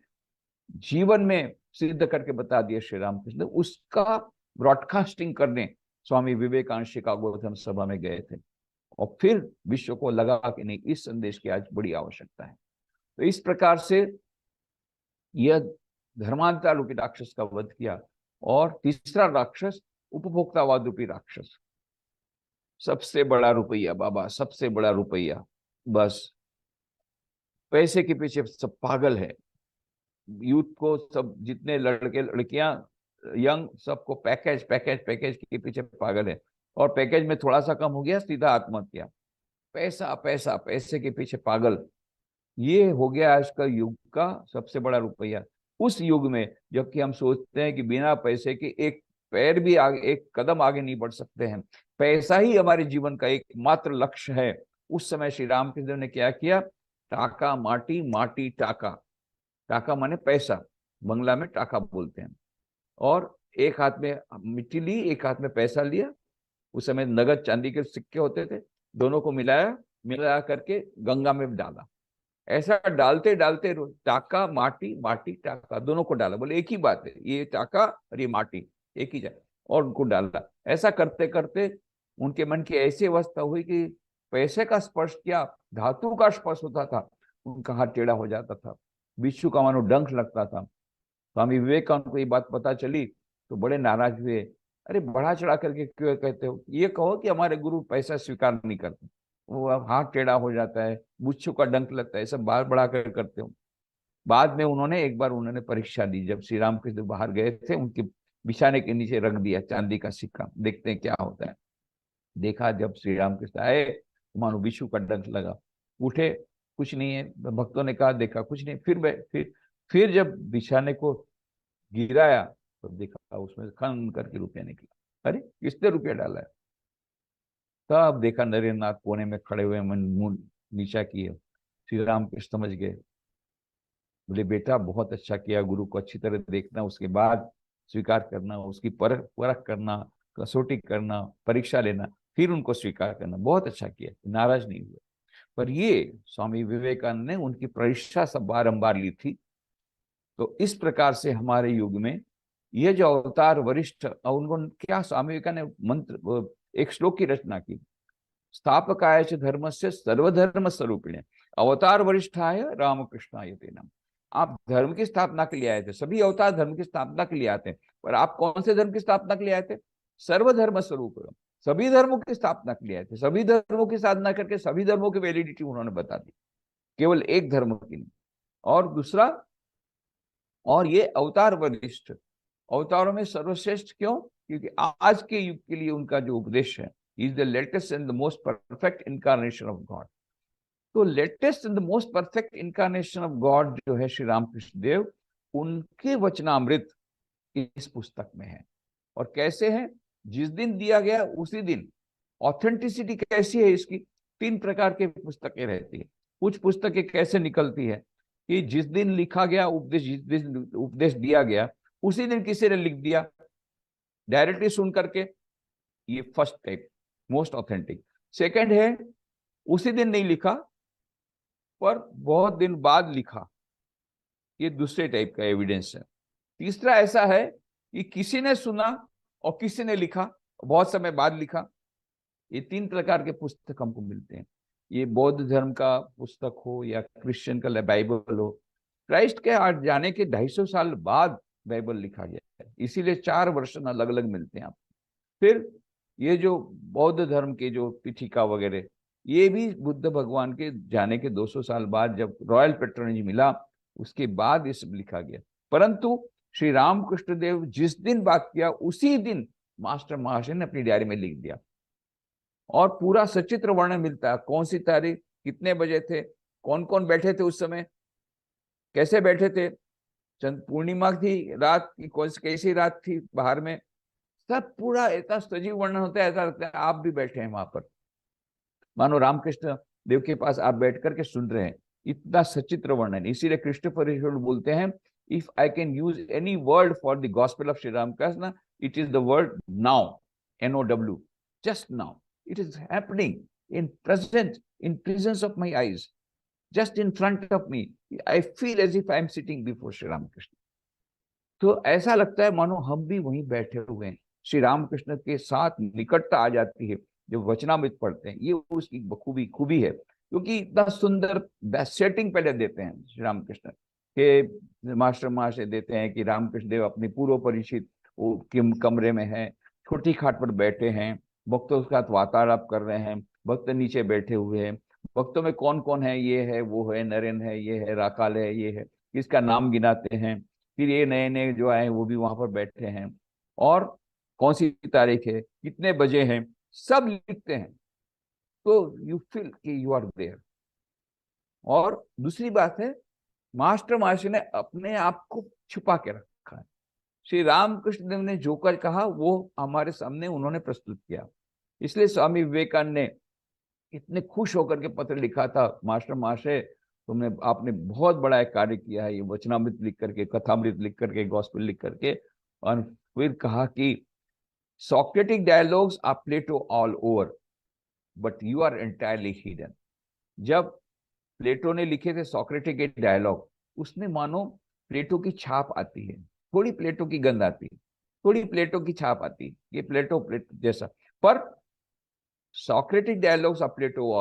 जीवन में सिद्ध करके बता दिया श्री रामकृष्ण। उसका ब्रॉडकास्टिंग करने स्वामी विवेकानंद शिकागो धर्म सभा में गए थे, और फिर विश्व को लगा कि नहीं, इस संदेश की आज बड़ी आवश्यकता है। तो इस प्रकार से यह धर्मांतता रूपी राक्षस का वध किया। और तीसरा राक्षस उपभोक्तावाद रूपी राक्षस, सबसे बड़ा रुपया बाबा, सबसे बड़ा रुपया, बस पैसे के पीछे सब पागल है। यूथ को, सब जितने लड़के लड़कियां यंग, सबको पैकेज पैकेज पैकेज के पीछे पागल है। और पैकेज में थोड़ा सा कम हो गया, सीधा आत्महत्या। पैसा पैसा पैसे के पीछे पागल, ये हो गया आज का युग का सबसे बड़ा रुपया। उस युग में जबकि हम सोचते हैं कि बिना पैसे के एक पैर भी आगे, एक कदम आगे नहीं बढ़ सकते हैं, पैसा ही हमारे जीवन का एकमात्र लक्ष्य है, उस समय श्री रामकृष्ण ने क्या किया? टाका माटी, माटी टाका। टाका माने पैसा, बंगला में टाका बोलते हैं। और एक हाथ में मिट्टी ली, एक हाथ में पैसा लिया, उस समय नगद चांदी के सिक्के होते थे, दोनों को मिला करके गंगा में डाला। ऐसा डालते डालते टाका माटी, माटी टाका, दोनों को डाला। बोले एक ही बात है, ये टाका और ये माटी एक ही जाए, और उनको डाला। ऐसा करते करते उनके मन की ऐसी अवस्था हुई कि पैसे का स्पर्श किया, धातु का स्पर्श होता था, उनका हाथ टेढ़ा हो जाता था, बिच्छू का मानो डंक लगता था। स्वामी विवेकानंद को ये बात पता चली तो बड़े नाराज हुए। अरे बढ़ा चढ़ा करके क्यों कहते हो, ये कहो कि हमारे गुरु पैसा स्वीकार नहीं करते, वो अब हाथ टेढ़ा हो जाता है, बिच्छू का डंक लगता है, सब बार बढ़ा कर करते हो। बाद में उन्होंने एक बार उन्होंने परीक्षा दी, जब श्री रामकृष्ण बाहर गए थे, उनके बिछाने के नीचे रख दिया चांदी का सिक्का, देखते हैं क्या होता है। देखा, जब श्री रामकृष्ण आए तो मानो बिच्छू का डंक लगा, उठे, कुछ नहीं है। भक्तों ने कहा, देखा कुछ नहीं, फिर जब बिछाने को गिराया तो देखा उसमें खन करके रुपया निकला। अरे किसने रुपया डाला है? तब देखा नरेंद्र नाथ कोने में खड़े हुए, मन मुंह नीचा किए। श्री राम कृष्ण समझ गए, बोले बेटा बहुत अच्छा किया, गुरु को अच्छी तरह देखना, उसके बाद स्वीकार करना, उसकी परख करना, कसौटी करना, परीक्षा लेना, फिर उनको स्वीकार करना, बहुत अच्छा किया, नाराज नहीं हुए। पर ये स्वामी विवेकानंद ने उनकी परीक्षा सब बारंबार ली थी। तो इस प्रकार से हमारे युग में ये जो अवतार वरिष्ठ, उन्होंने क्या, स्वामी विवेकानंद ने मंत्र, एक श्लोक की रचना की, स्थापकाय च धर्म से सर्वधर्म स्वरूपिणे अवतार वरिष्ठाय रामकृष्णाय ते नमः। आप धर्म की स्थापना के लिए आए थे, सभी अवतार धर्म की स्थापना के लिए आते हैं, पर आप कौन से धर्म की स्थापना के लिए आए थे? सर्वधर्म स्वरूप, सभी धर्मों की स्थापना के लिए आए थे, सभी धर्मों की साधना करके सभी धर्मों की वैलिडिटी उन्होंने बता दी, केवल एक धर्म की नहीं। और दूसरा, और ये अवतार वरिष्ठ, अवतारों में सर्वश्रेष्ठ क्यों? क्योंकि आज के युग के लिए उनका जो उपदेश है, is the latest and the most perfect incarnation of God. तो latest and the most perfect incarnation of God जो है श्री रामकृष्ण देव, उनके वचनामृत इस पुस्तक में है। और कैसे है? जिस दिन दिया गया उसी दिन। ऑथेंटिसिटी कैसी है इसकी? 3 प्रकार की पुस्तकें रहती है। कुछ पुस्तकें कैसे निकलती है कि जिस दिन लिखा गया उपदेश, जिस दिन उपदेश दिया गया उसी दिन किसी ने लिख दिया डायरेक्टली सुन करके, ये first type, most authentic. Second है, उसी दिन नहीं लिखा पर बहुत दिन बाद लिखा, ये दूसरे टाइप का एविडेंस है। तीसरा ऐसा है कि किसी ने सुना और किसी ने लिखा, बहुत समय बाद लिखा। ये 3 प्रकार के पुस्तक हमको मिलते हैं। ये बौद्ध धर्म का पुस्तक हो या क्रिश्चियन का बाइबल हो, क्राइस्ट के आज जाने के 250 साल बाद बाइबल लिखा गया है, इसीलिए 4 वर्षन अलग अलग मिलते हैं आपको। फिर ये जो बौद्ध धर्म के जो पीठिका वगैरह, ये भी बुद्ध भगवान के जाने के 200 साल बाद जब रॉयल पेट्रोनेज मिला उसके बाद ये सब लिखा गया। परंतु श्री रामकृष्ण देव जिस दिन बात किया उसी दिन मास्टर महाशय ने अपनी डायरी में लिख दिया, और पूरा सचित्र वर्णन मिलता है, कौन सी तारीख, कितने बजे थे, कौन कौन बैठे थे उस समय, कैसे बैठे थे, चंद पूर्णिमा थी रात की, कौन सी कैसी रात थी बाहर में, सब पूरा इतना सजीव वर्णन होता है, ऐसा लगता है आप भी बैठे हैं वहां पर, मानो रामकृष्ण देव के पास आप बैठ करके सुन रहे हैं, इतना सचित्र वर्णन। इसीलिए क्रिस्टोफर हिशोल्ड बोलते हैं, if I can use any word for the gospel of Shri Ramakrishna, it is the word now, NOW, just now, it is happening in present, in presence of my eyes, just in front of me. I feel as if I am sitting before Shri Ramakrishna. तो ऐसा लगता है मानो हम भी वहीं बैठे हुए हैं, श्री रामकृष्ण के साथ निकटता आ जाती है जब वचनामृत पढ़ते हैं। ये उसकी खूबी है, क्योंकि इतना सुंदर सेटिंग पहले देते हैं श्री रामकृष्ण के, मास्टर महाशय देते हैं कि रामकृष्ण देव अपनी पूर्व परिचित कमरे में है, छोटी खाट पर बैठे हैं, भक्तों के साथ वार्तालाप कर रहे हैं, भक्त नीचे बैठे हुए हैं, भक्तों में कौन कौन है, ये है, वो है, नरेन है, ये है, राकाल है, ये है, इसका नाम गिनाते हैं। फिर ये नए नए जो आए वो भी वहां पर बैठे हैं, और कौन सी तारीख है, कितने बजे हैं, सब लिखते हैं। तो यू फील कि यू आर देयर। और दूसरी बात है, मास्टर महाशय ने अपने आप को छुपा के रखा है। श्री रामकृष्ण देव ने जो कर कहा वो हमारे सामने उन्होंने प्रस्तुत किया। इसलिए स्वामी विवेकानंद ने इतने खुश होकर के पत्र लिखा था, मास्टर महाशय आपने बहुत बड़ा एक कार्य किया है, ये वचनामृत लिख करके, कथामृत लिख करके, गॉस्पेल लिख करके, और फिर कहा कि Socratic dialogues are Plato all over but you are entirely hidden. जब प्लेटो ने लिखे थे सॉक्रेटिक के डायलॉग, उसमें मानो प्लेटो की छाप आती है, थोड़ी प्लेटो की गंध आती है, थोड़ी प्लेटो की छाप आती है, ये प्लेटो जैसा। पर Socratic dialogues are Plato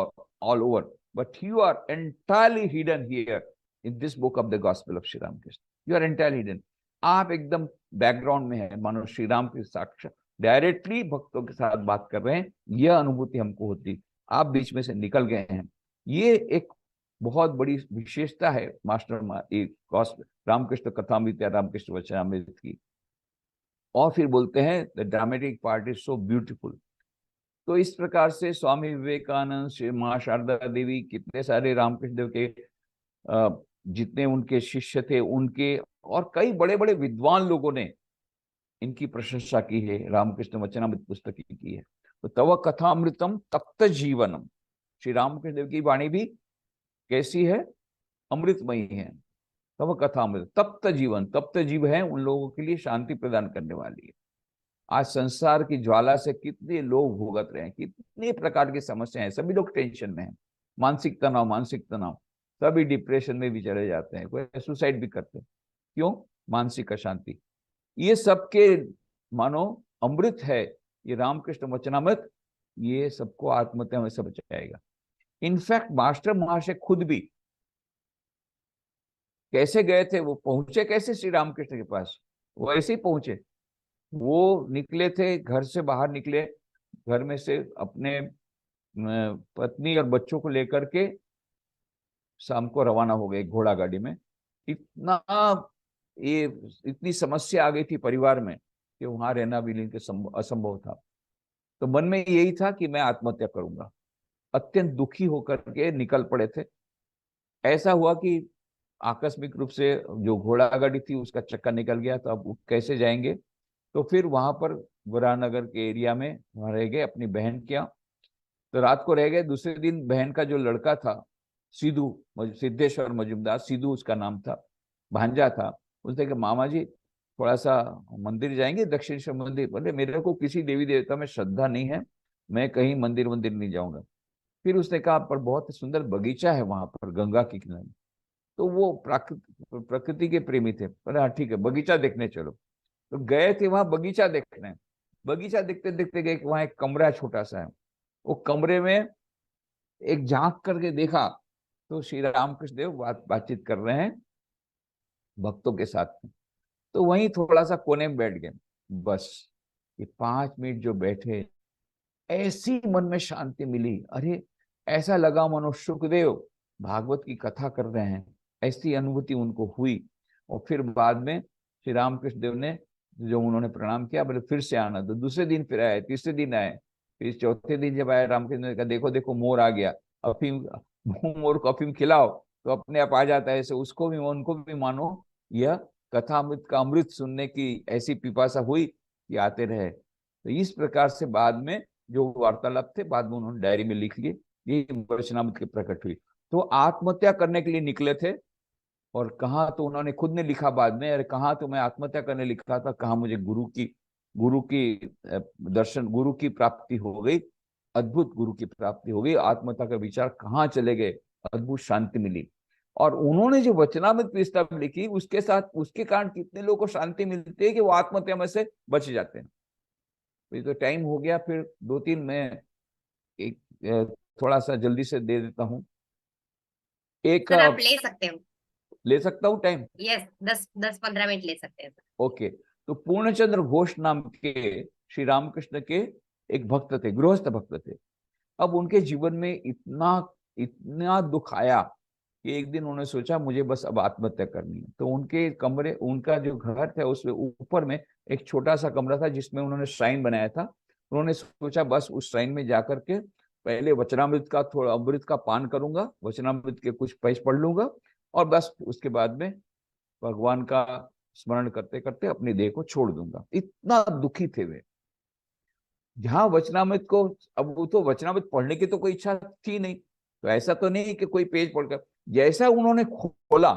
all over but you are entirely hidden here in this book of the gospel of Shri Ramakrishna. You are entirely hidden, आप एकदम बैकग्राउंड में है, मानो श्री राम के साक्षात डायरेक्टली भक्तों के साथ बात कर रहे हैं, यह अनुभूति हमको होती, आप बीच में से निकल गए हैं। ये एक बहुत बड़ी विशेषता है रामकृष्ण कथामृत या रामकृष्ण वचनामृत की। और फिर बोलते हैं the dramatic part is so beautiful. तो इस प्रकार से स्वामी विवेकानंद, श्री माँ शारदा देवी, कितने सारे रामकृष्ण देव के जितने उनके शिष्य थे उनके, और कई बड़े बड़े विद्वान लोगों ने इनकी प्रशंसा की है, रामकृष्ण वचनामृत पुस्तक की है। तो तव कथामृतम तप्त जीवनम, श्री रामकृष्ण देव की वाणी भी कैसी है, अमृतमयी है। तव कथामृत तप्त जीवन, तप्त जीव है उन लोगों के लिए शांति प्रदान करने वाली है। आज संसार की ज्वाला से कितने लोग भुगत रहे हैं, कितने प्रकार की समस्याएं हैं, सभी लोग टेंशन में हैं, मानसिक तनाव, सभी डिप्रेशन में भी चले जाते हैं, कोई सुसाइड भी करते हैं। क्यों? मानसिक अशांति। ये सबके मानो अमृत है ये रामकृष्ण वचनामृत, ये सबको आत्महत्या में से बचाएगा। इनफैक्ट मास्टर महाशय खुद भी कैसे गए थे, वो पहुंचे कैसे श्री रामकृष्ण के पास, वो ऐसे ही पहुंचे। वो निकले थे, घर से बाहर निकले, घर में से अपने पत्नी और बच्चों को लेकर के शाम को रवाना हो गए घोड़ा गाड़ी में। इतना ये इतनी समस्या आ गई थी परिवार में कि वहां रहना भी इनके असंभव था। तो मन में यही था कि मैं आत्महत्या करूंगा, अत्यंत दुखी होकर के निकल पड़े थे। ऐसा हुआ कि आकस्मिक रूप से जो घोड़ा गाड़ी थी उसका चक्का निकल गया, तो अब कैसे जाएंगे। तो फिर वहां पर बुरानगर के एरिया में वहां रह गए, अपनी बहन के यहाँ। तो रात को रह गए। दूसरे दिन बहन का जो लड़का था सिद्धू, सिद्धेश्वर मजुमदार, सिद्धू उसका नाम था, भांजा था, उसने कहा मामा जी थोड़ा सा मंदिर जाएंगे, दक्षिणेश्वर मंदिर। बोले मेरे को किसी देवी देवता में श्रद्धा नहीं है, मैं कहीं मंदिर नहीं जाऊंगा। फिर उसने कहा पर बहुत सुंदर बगीचा है वहां पर गंगा के किनारे। तो वो प्रकृति के प्रेमी थे, बोले हाँ ठीक है बगीचा देखने चलो। तो गए थे वहां बगीचा देखने। बगीचा देखते देखते गए, वहां एक कमरा छोटा सा है, वो कमरे में एक झांक करके देखा तो श्री रामकृष्ण देव बातचीत कर रहे हैं भक्तों के साथ में। तो वहीं थोड़ा सा कोने में बैठ गए। बस ये 5 मिनट जो बैठे, ऐसी मन में शांति मिली, अरे ऐसा लगा मानो सुखदेव भागवत की कथा कर रहे हैं, ऐसी अनुभूति उनको हुई। और फिर बाद में श्री रामकृष्ण देव ने जो उन्होंने प्रणाम किया, बोले फिर से आना। तो दूसरे दिन फिर आए, तीसरे दिन आए, फिर चौथे दिन जब आए रामकृष्ण ने कहा देखो देखो मोर आ गया, अफीम मोर को अफीम खिलाओ तो अपने आप आ जाता है। ऐसे उसको भी उनको भी मानो यह कथा अमृत का अमृत सुनने की ऐसी पिपासा हुई कि आते रहे। तो इस प्रकार से बाद में जो वार्तालाप थे बाद में उन्होंने डायरी में लिख लिए, ये वचनामृत की प्रकट हुई। तो आत्महत्या करने के लिए निकले थे, और कहा तो उन्होंने खुद ने लिखा बाद में, अरे कहा तो मैं आत्महत्या करने लिखा था, कहा मुझे गुरु की दर्शन, गुरु की प्राप्ति हो गई, अद्भुत गुरु की प्राप्ति हो गई, आत्महत्या का विचार कहाँ चले गए, अद्भुत शांति मिली। और उन्होंने जो वचनामृत पुस्तक लिखी उसके साथ उसके कारण कितने लोगों को शांति मिलती है कि वो आत्महत्या में से बच जाते हैं। तो ये तो टाइम हो गया, फिर 2-3 मैं एक थोड़ा सा जल्दी से दे देता हूँ। एक सर आप ले सकते हो, ले सकता हूँ टाइम? यस 10-15 मिनट ले सकते हैं सर। ओके। तो पूर्णचंद्र घोष नाम के श्री रामकृष्ण के एक भक्त थे, गृहस्थ भक्त थे। अब उनके जीवन में इतना इतना दुख आया कि एक दिन उन्होंने सोचा मुझे बस अब आत्महत्या करनी है। तो उनके कमरे, उनका जो घर था उसमें ऊपर में एक छोटा सा कमरा था जिसमें उन्होंने श्राइन बनाया था। उन्होंने सोचा बस उस श्राइन में जाकर के पहले वचनामृत का थोड़ा अमृत का पान करूंगा, वचनामृत के कुछ पेज पढ़ लूंगा, और बस उसके बाद में भगवान का स्मरण करते करते अपनी देह को छोड़ दूंगा। इतना दुखी थे वे। जहां वचनामृत को, अब वो तो वचनामृत पढ़ने की तो कोई इच्छा थी नहीं, तो ऐसा तो नहीं कि कोई पेज पढ़कर, जैसा उन्होंने खोला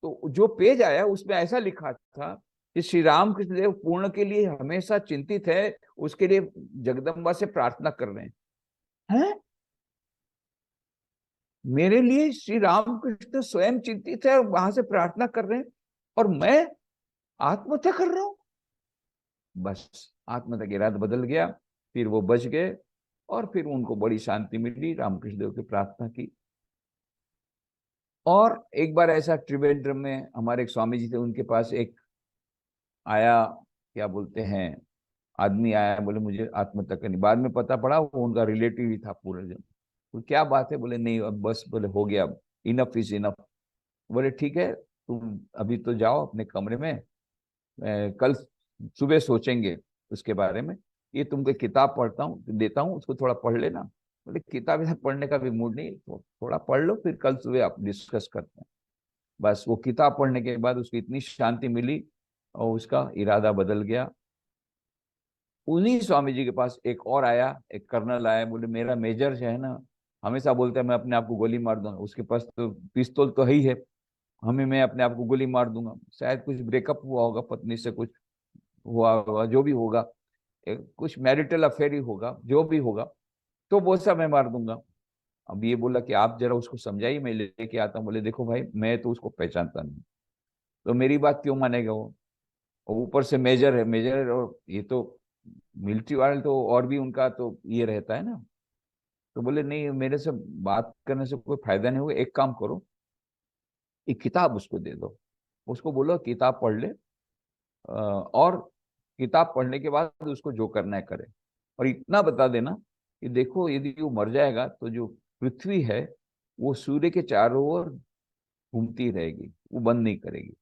तो जो पेज आया उसमें ऐसा लिखा था इस श्री रामकृष्ण देव पूर्ण के लिए हमेशा चिंतित है, उसके लिए जगदम्बा से प्रार्थना कर रहे हैं। मेरे लिए श्री रामकृष्ण स्वयं चिंतित है और वहां से प्रार्थना कर रहे हैं, और मैं आत्महत्या कर रहा हूं। बस आत्महत्या का इरादा बदल गया, फिर वो बच गए और फिर उनको बड़ी शांति मिली, रामकृष्ण देव की प्रार्थना की। और एक बार ऐसा त्रिवेंद्रम में हमारे एक स्वामी जी थे, उनके पास एक आया, क्या बोलते हैं, आदमी आया, बोले मुझे आत्महत्या करनी। बाद में पता पड़ा वो उनका रिलेटिव ही था पूरा जन। तो क्या बात है, बोले नहीं अब बस, बोले हो गया, इनफ इज इनफ। बोले ठीक है, तुम अभी तो जाओ अपने कमरे में, कल सुबह सोचेंगे उसके बारे में। ये तुमको किताब पढ़ता हूँ देता हूँ, उसको थोड़ा पढ़ लेना। बोले किताब इधर पढ़ने का भी मूड नहीं, तो थोड़ा पढ़ लो, फिर कल सुबह आप डिस्कस करते हैं। बस वो किताब पढ़ने के बाद उसको इतनी शांति मिली और उसका इरादा बदल गया। उन्हीं स्वामी जी के पास एक और आया, एक कर्नल आया, बोले मेरा मेजर जो है ना, हमेशा बोलता है मैं अपने आप को गोली मार दूंगा, उसके पास तो पिस्तौल तो है ही है, हमें मैं अपने आप को गोली मार दूंगा। शायद कुछ ब्रेकअप हुआ होगा पत्नी से, कुछ हुआ होगा, जो भी होगा, कुछ मैरिटल अफेयर ही होगा, जो भी होगा, तो वो सब मैं मार दूंगा। अब ये बोला कि आप जरा उसको समझाइए, मैं लेके आता हूँ। बोले देखो भाई, मैं तो उसको पहचानता नहीं, तो मेरी बात क्यों मानेगा वो, और ऊपर से मेजर है, मेजर है, और ये तो मिलिट्री वाले तो और भी उनका तो ये रहता है ना। तो बोले नहीं, मेरे से बात करने से कोई फायदा नहीं होगा, एक काम करो, एक किताब उसको दे दो, उसको बोलो किताब पढ़ ले, और किताब पढ़ने के बाद उसको जो करना है करे, और इतना बता देना कि देखो यदि वो मर जाएगा तो जो पृथ्वी है वो सूर्य के चारों ओर घूमती रहेगी, वो बंद नहीं करेगी,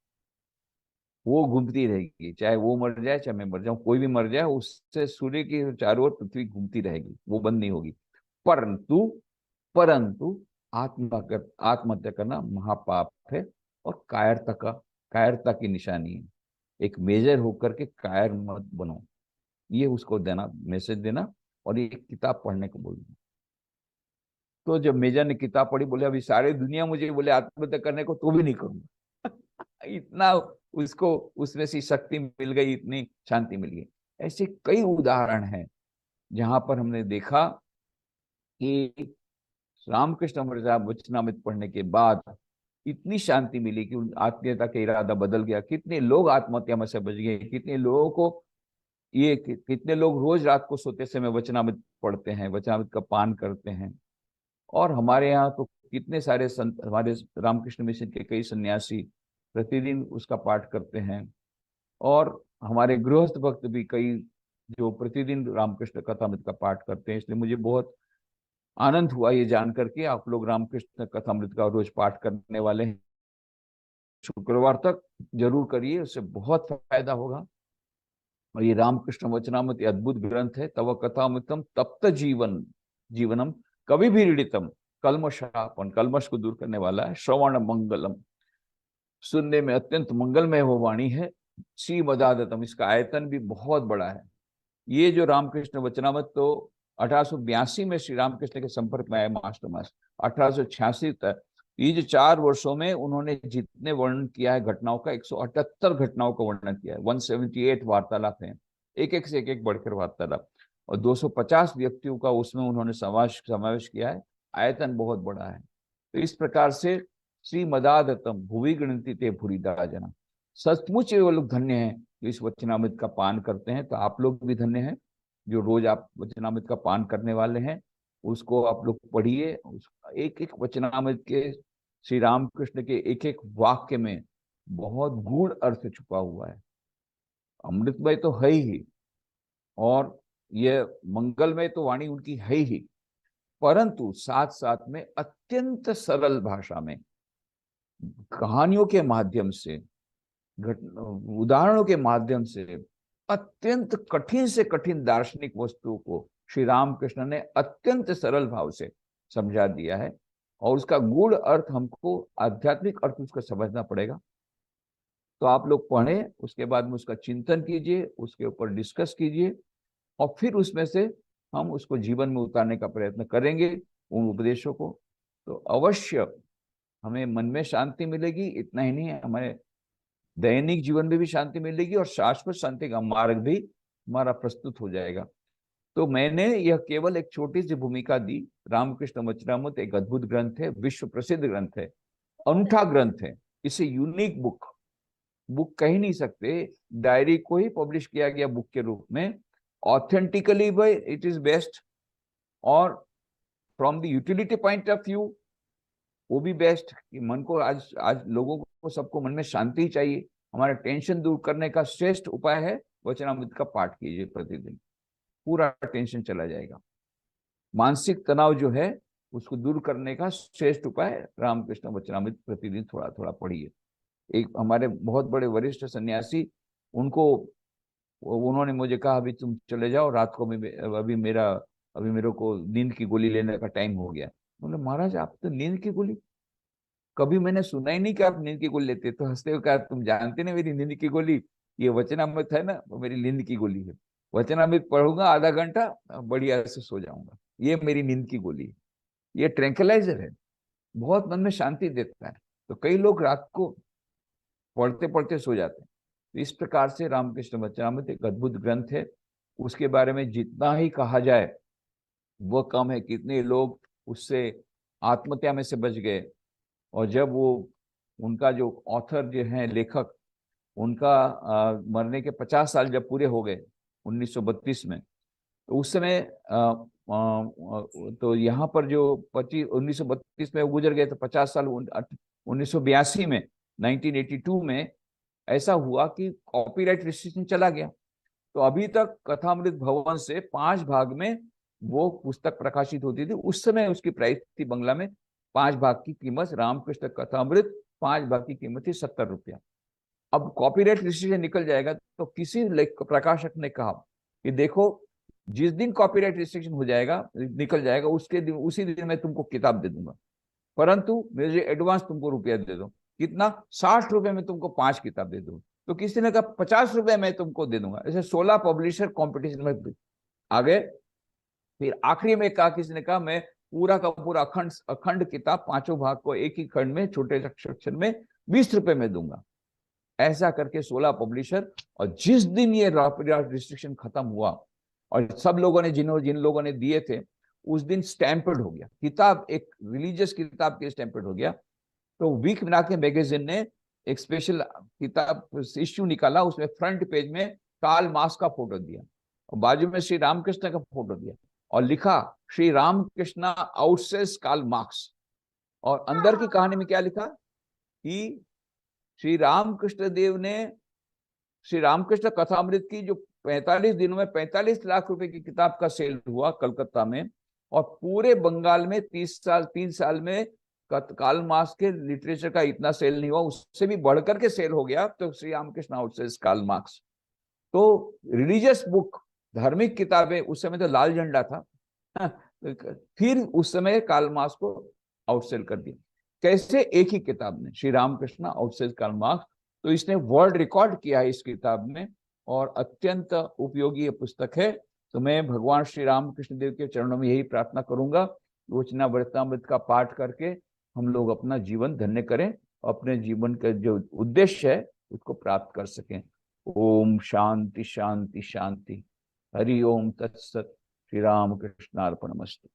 वो घूमती रहेगी, चाहे वो मर जाए चाहे मैं मर जाऊं, कोई भी मर जाए, उससे सूर्य की चारों ओर पृथ्वी घूमती रहेगी, वो बंद नहीं होगी। परंतु परंतु आत्महत्या करना महापाप है, और कायरता की निशानी है। एक मेजर होकर के कायर मत बनो, ये उसको देना, मैसेज देना, और ये किताब पढ़ने को बोलना। तो जब मेजर ने किताब पढ़ी, बोले अभी सारी दुनिया मुझे बोले आत्महत्या करने को, तो भी नहीं करूंगा। इतना उसको उसमें से शक्ति मिल गई, इतनी शांति मिल गई। ऐसे कई उदाहरण हैं जहां पर हमने देखा कि रामकृष्ण वचनामृत पढ़ने के बाद इतनी शांति मिली कि आत्मीयता का इरादा बदल गया। कितने लोग आत्महत्या में से बच गए, कितने लोगों को कितने लोग रोज रात को सोते समय वचनामृत पढ़ते हैं, वचनामृत का पान करते हैं। और हमारे यहाँ तो कितने सारे संत, हमारे रामकृष्ण मिशन के कई सन्यासी प्रतिदिन उसका पाठ करते हैं, और हमारे गृहस्थ भक्त भी कई जो प्रतिदिन रामकृष्ण कथामृत का पाठ करते हैं। इसलिए मुझे बहुत आनंद हुआ ये जानकर के आप लोग रामकृष्ण कथामृत का रोज पाठ करने वाले हैं। शुक्रवार तक जरूर करिए, उससे बहुत फायदा होगा। और ये रामकृष्ण वचनामृत ये अद्भुत ग्रंथ है। तव कथामृतम तप्त जीवनम कभी भी रीडितम कलमशापन, कलमश को दूर करने वाला है। श्रवण मंगलम, सुनने में अत्यंत मंगलमय वो वाणी है। श्रीमदादतम, इसका आयतन भी बहुत बड़ा है। ये जो रामकृष्ण वचनामृत तो 1882 में श्री रामकृष्ण के संपर्क में आए मास्टर मास, 1886 तक, ये जो 4 वर्षों में उन्होंने जितने वर्णन किया है घटनाओं का, 178 घटनाओं का वर्णन किया है, 178 वार्तालाप हैं, एक एक से एक एक बढ़कर वार्तालाप, और 250 व्यक्तियों का उसमें उन्होंने समावेश किया है। आयतन बहुत बड़ा है। तो इस प्रकार से श्री मदादतम भुवि गणति ते भूरिदा जना, सचमुच वो लोग धन्य हैं जो इस वचनामृत का पान करते हैं। तो आप लोग भी धन्य हैं जो रोज आप वचनामृत का पान करने वाले हैं। उसको आप लोग पढ़िए, एक एक वचनामृत के, श्री रामकृष्ण के एक एक वाक्य में बहुत गूढ़ अर्थ छुपा हुआ है। अमृतमय तो है ही, और ये मंगलमय तो वाणी उनकी है ही, परंतु साथ साथ में अत्यंत सरल भाषा में, कहानियों के माध्यम से, उदाहरणों के माध्यम से, अत्यंत कठिन से कठिन दार्शनिक वस्तु को श्री रामकृष्ण ने अत्यंत सरल भाव से समझा दिया है। और उसका गूढ़ अर्थ हमको, आध्यात्मिक अर्थ उसका समझना पड़ेगा। तो आप लोग पढ़ें, उसके बाद में उसका चिंतन कीजिए, उसके ऊपर डिस्कस कीजिए, और फिर उसमें से हम उसको जीवन में उतारने का प्रयत्न करेंगे उन उपदेशों को। तो अवश्य हमें मन में शांति मिलेगी। इतना ही नहीं, हमारे दैनिक जीवन में भी शांति मिलेगी और शाश्वत शांति का मार्ग भी हमारा प्रस्तुत हो जाएगा। तो मैंने यह केवल एक छोटी सी भूमिका दी। रामकृष्ण वचनामृत एक अद्भुत ग्रंथ है, विश्व प्रसिद्ध ग्रंथ है, अनूठा ग्रंथ है। इसे यूनिक बुक कह ही नहीं सकते। डायरी को ही पब्लिश किया गया बुक के रूप में। ऑथेंटिकली भाई इट इज बेस्ट, और from the utility point of view वो भी बेस्ट। कि मन को आज आज लोगों को सबको मन में शांति चाहिए। हमारा टेंशन दूर करने का श्रेष्ठ उपाय है वचनामृत का पाठ कीजिए प्रतिदिन, पूरा टेंशन चला जाएगा। मानसिक तनाव जो है उसको दूर करने का श्रेष्ठ उपाय रामकृष्ण वचनामृत प्रतिदिन थोड़ा थोड़ा पढ़िए। एक हमारे बहुत बड़े वरिष्ठ सन्यासी, उन्होंने मुझे कहा अभी तुम चले जाओ, रात को अभी मेरे को नींद की गोली लेने का टाइम हो गया। बोले महाराज आप तो नींद की गोली, कभी मैंने सुना ही नहीं कि आप नींद की गोली लेते। तो हंसते हुए कहा तुम जानते नहीं मेरी नींद की गोली, ये वचनामृत है ना, वो मेरी नींद की गोली है। वचनामृत पढ़ूंगा आधा घंटा, बढ़िया से सो जाऊंगा, ये मेरी नींद की गोली है। ये ट्रैंक्विलाइजर है, बहुत मन में शांति देता है। तो कई लोग रात को पढ़ते पढ़ते सो जाते हैं। तो इस प्रकार से रामकृष्ण वचनामृत एक अद्भुत ग्रंथ है। उसके बारे में जितना ही कहा जाए वह कम है। कितने लोग उससे आत्महत्या में से बच गए। और जब वो उनका जो ऑथर जो है लेखक, उनका मरने के 50 साल जब पूरे हो गए 1932 में, तो उस समय तो यहाँ पर जो 1932 में गुजर गए, तो 50 साल 1982 में 1982 में ऐसा हुआ कि कॉपीराइट रिस्ट्रिक्शन चला गया। तो अभी तक कथामृत भवन से 5 भाग में वो पुस्तक प्रकाशित होती थी। उस समय उसकी प्राइस थी बंगला में 5 भाग की कीमत, रामकृष्ण कथामृत 5 भाग की कीमत थी 70 रुपया। अब कॉपीराइट रिस्ट्रिक्शन निकल जाएगा, तो किसी प्रकाशक ने कहा कि देखो जिस दिन कॉपीराइट रिस्ट्रिक्शन हो जाएगा, निकल जाएगा, उसी दिन मैं तुमको किताब दे दूंगा, परंतु मुझे एडवांस तुमको रुपया दे दो। कितना? 60 रुपए में तुमको 5 किताब दे दूं। तो किसी ने कहा 50 रुपए में तुमको दे दूंगा। ऐसे 16 पब्लिशर कंपटीशन में आ गए। फिर आखिरी में कहा, किसी ने कहा मैं पूरा का पूरा अखंड अखंड किताब 5 भाग को एक ही खंड में छोटे सेक्शन में 20 रुपए में दूंगा। ऐसा करके 16 पब्लिशर। और जिस दिन ये रिस्ट्रिक्शन खत्म हुआ और सब लोगों ने जिन लोगों ने दिए थे, उस दिन स्टैम्पर्ड हो गया किताब, एक रिलीजियस किताब के स्टैम्पर्ड हो गया। तो वीक मिनाके मैगजीन ने एक स्पेशल किताब इश्यू निकाला, उसमें फ्रंट पेज में कार्ल मार्क्स का फोटो दिया और बाजू में श्री रामकृष्ण का फोटो दिया और लिखा श्री रामकृष्ण आउटसेस कार्ल मार्क्स। और अंदर की कहानी में क्या लिखा कि श्री रामकृष्ण देव ने श्री रामकृष्ण कथामृत की जो 45 दिनों में 45 लाख रुपए की किताब का सेल हुआ कलकत्ता में, और पूरे बंगाल में 3 साल में कार्ल मार्क्स के लिटरेचर का इतना सेल नहीं हुआ, उससे भी बढ़कर के सेल हो गया। तो श्री रामकृष्ण आउटसेस कार्ल मार्क्स। तो रिलीजियस बुक, धार्मिक किताबें, उस समय तो लाल झंडा था। फिर उस समय कार्ल मार्क्स को आउटसेल कर दिया। कैसे? एक ही किताब ने, श्री रामकृष्ण आउटसेल कार्ल मार्क्स। तो इसने वर्ल्ड रिकॉर्ड किया है इस किताब में, और अत्यंत उपयोगी पुस्तक है। तो मैं भगवान श्री रामकृष्ण देव के चरणों में यही प्रार्थना करूंगा, वचनामृत का पाठ करके हम लोग अपना जीवन धन्य करें, अपने जीवन का जो उद्देश्य है उसको प्राप्त कर सकें। ओम शांति शांति शांति। हरि ओम तत्सत। श्री राम कृष्णार्पणमस्तु।